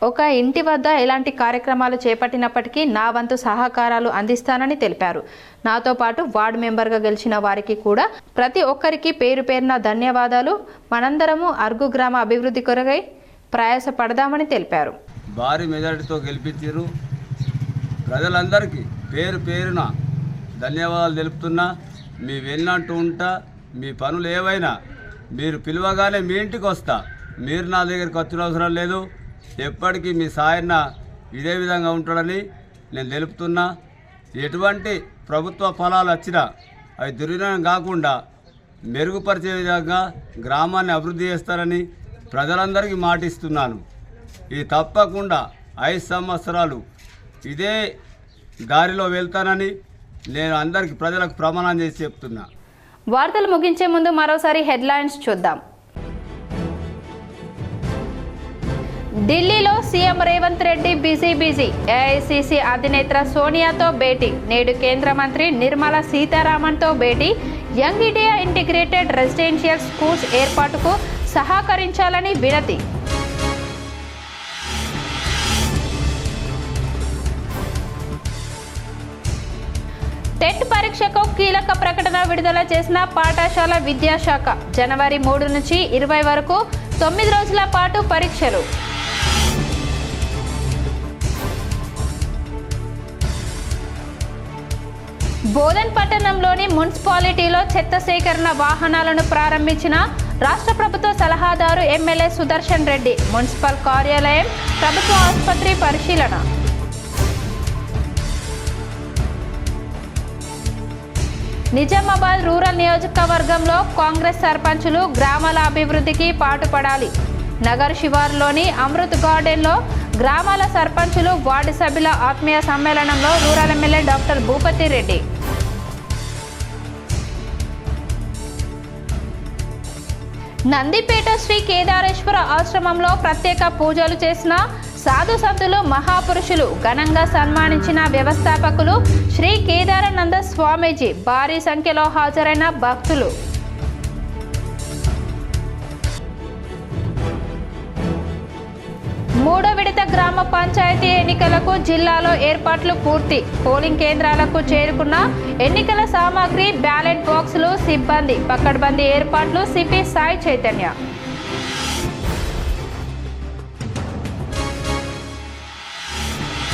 Speaker 1: ఒక ఇంటి వద్ద ఎలాంటి కార్యక్రమాలు చేపట్టినప్పటికీ నా వంతు సహకారాలు అందిస్తానని తెలిపారు. నాతో పాటు వార్డు మెంబర్గా గెలిచిన వారికి కూడా ప్రతి ఒక్కరికి పేరు పేరున ధన్యవాదాలు. మనందరము అర్గు గ్రామ అభివృద్ధి కొరకై ప్రయాసపడదామని తెలిపారు.
Speaker 12: భారీ మెజారిటీతో గెలిపించారు. ప్రజలందరికీ పేరు పేరున ధన్యవాదాలు తెలుపుతున్నా. మీ వెన్నంటూ ఉంటా. మీ పనులు ఏవైనా మీరు పిలవగానే మీ ఇంటికి వస్తా. మీరు నా దగ్గరికి వచ్చిన అవసరం లేదు. ఎప్పటికీ మీ సాయన్న ఇదే విధంగా ఉంటాడని నేను తెలుపుతున్నా. ఎటువంటి ప్రభుత్వ ఫలాలు వచ్చినా అవి దుర్వినియోగం కాకుండా మెరుగుపరిచే విధంగా గ్రామాన్ని అభివృద్ధి చేస్తారని ప్రజలందరికీ మాటిస్తున్నాను. ఇది తప్పకుండా 5 సంవత్సరాలు ఇదే దారిలో వెళ్తానని నేను అందరికీ ప్రజలకు ప్రమాణం చేసి చెప్తున్నా.
Speaker 1: వార్తలు ముగించే ముందు మరోసారి హెడ్లైన్స్ చూద్దాం. ఢిల్లీలో CM Revanth Reddy busy. AICC అధినేత్ర సోనియాతో భేటీ. నేడు కేంద్ర మంత్రి నిర్మలా సీతారామన్తో భేటీ. Young India integrated residential schools ఏర్పాటుకు సహకరించాలని వినతి. టెట్ పరీక్షకు కీలక ప్రకటన విడుదల చేసిన పాఠశాల విద్యాశాఖ. జనవరి 3 నుంచి 20 వరకు 9 రోజుల పాటు పరీక్షలు. బోధన్ పట్టణంలోని మున్సిపాలిటీలో చెత్త సేకరణ వాహనాలను ప్రారంభించిన రాష్ట్ర ప్రభుత్వ సలహాదారు ఎమ్మెల్యే సుదర్శన్ రెడ్డి. మున్సిపల్ కార్యాలయం, ప్రభుత్వ ఆసుపత్రి పరిశీలన. నిజామాబాద్ రూరల్ నియోజకవర్గంలో కాంగ్రెస్ సర్పంచులు గ్రామాల అభివృద్ధికి పాటుపడాలి. నగర్ శివారులోని అమృత్ గార్డెన్లో గ్రామాల సర్పంచులు, వార్డు సభ్యుల ఆత్మీయ సమ్మేళనంలో rural MLA doctor Bhupathi Reddy. Nandipet Shri Kedareshwara ఆశ్రమంలో ప్రత్యేక పూజలు చేసిన సాధు సంతులు, మహాపురుషులు ఘనంగా సన్మానించిన వ్యవస్థాపకులు శ్రీ కేదారానంద స్వామీజీ. భారీ సంఖ్యలో హాజరైన భక్తులు. మూడో విడత గ్రామ పంచాయతీ ఎన్నికలకు జిల్లాలో ఏర్పాట్లు పూర్తి. పోలింగ్ కేంద్రాలకు చేరుకున్న ఎన్నికల సామాగ్రి, బ్యాలెట్ బాక్సులు, సిబ్బంది. పకడ్బందీ ఏర్పాట్లు సిపి సాయి చైతన్య.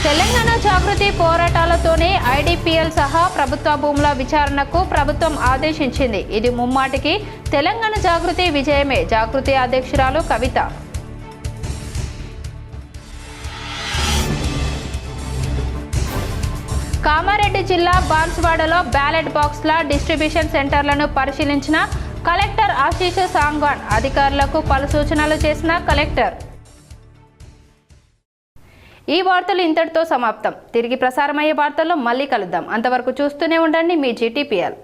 Speaker 1: తెలంగాణ జాగృతి పోరాటాలతోనే ఐడిపిఎల్ సహా ప్రభుత్వ భూముల విచారణకు ప్రభుత్వం ఆదేశించింది. ఇది ముమ్మాటికి తెలంగాణ జాగృతి విజయమే. జాగృతి అధ్యక్షురాలు కవిత. కామారెడ్డి జిల్లా బాన్స్వాడలో బ్యాలెట్ బాక్స్ల డిస్ట్రిబ్యూషన్ సెంటర్లను పరిశీలించిన కలెక్టర్ ఆశీష్ సాంగ్వాన్. అధికారులకు పలు సూచనలు చేసిన కలెక్టర్. ఈ వార్తలు ఇంతటితో సమాప్తం. తిరిగి ప్రసారమయ్యే వార్తల్లో మళ్ళీ కలుద్దాం. అంతవరకు చూస్తూనే ఉండండి మీ GTPL.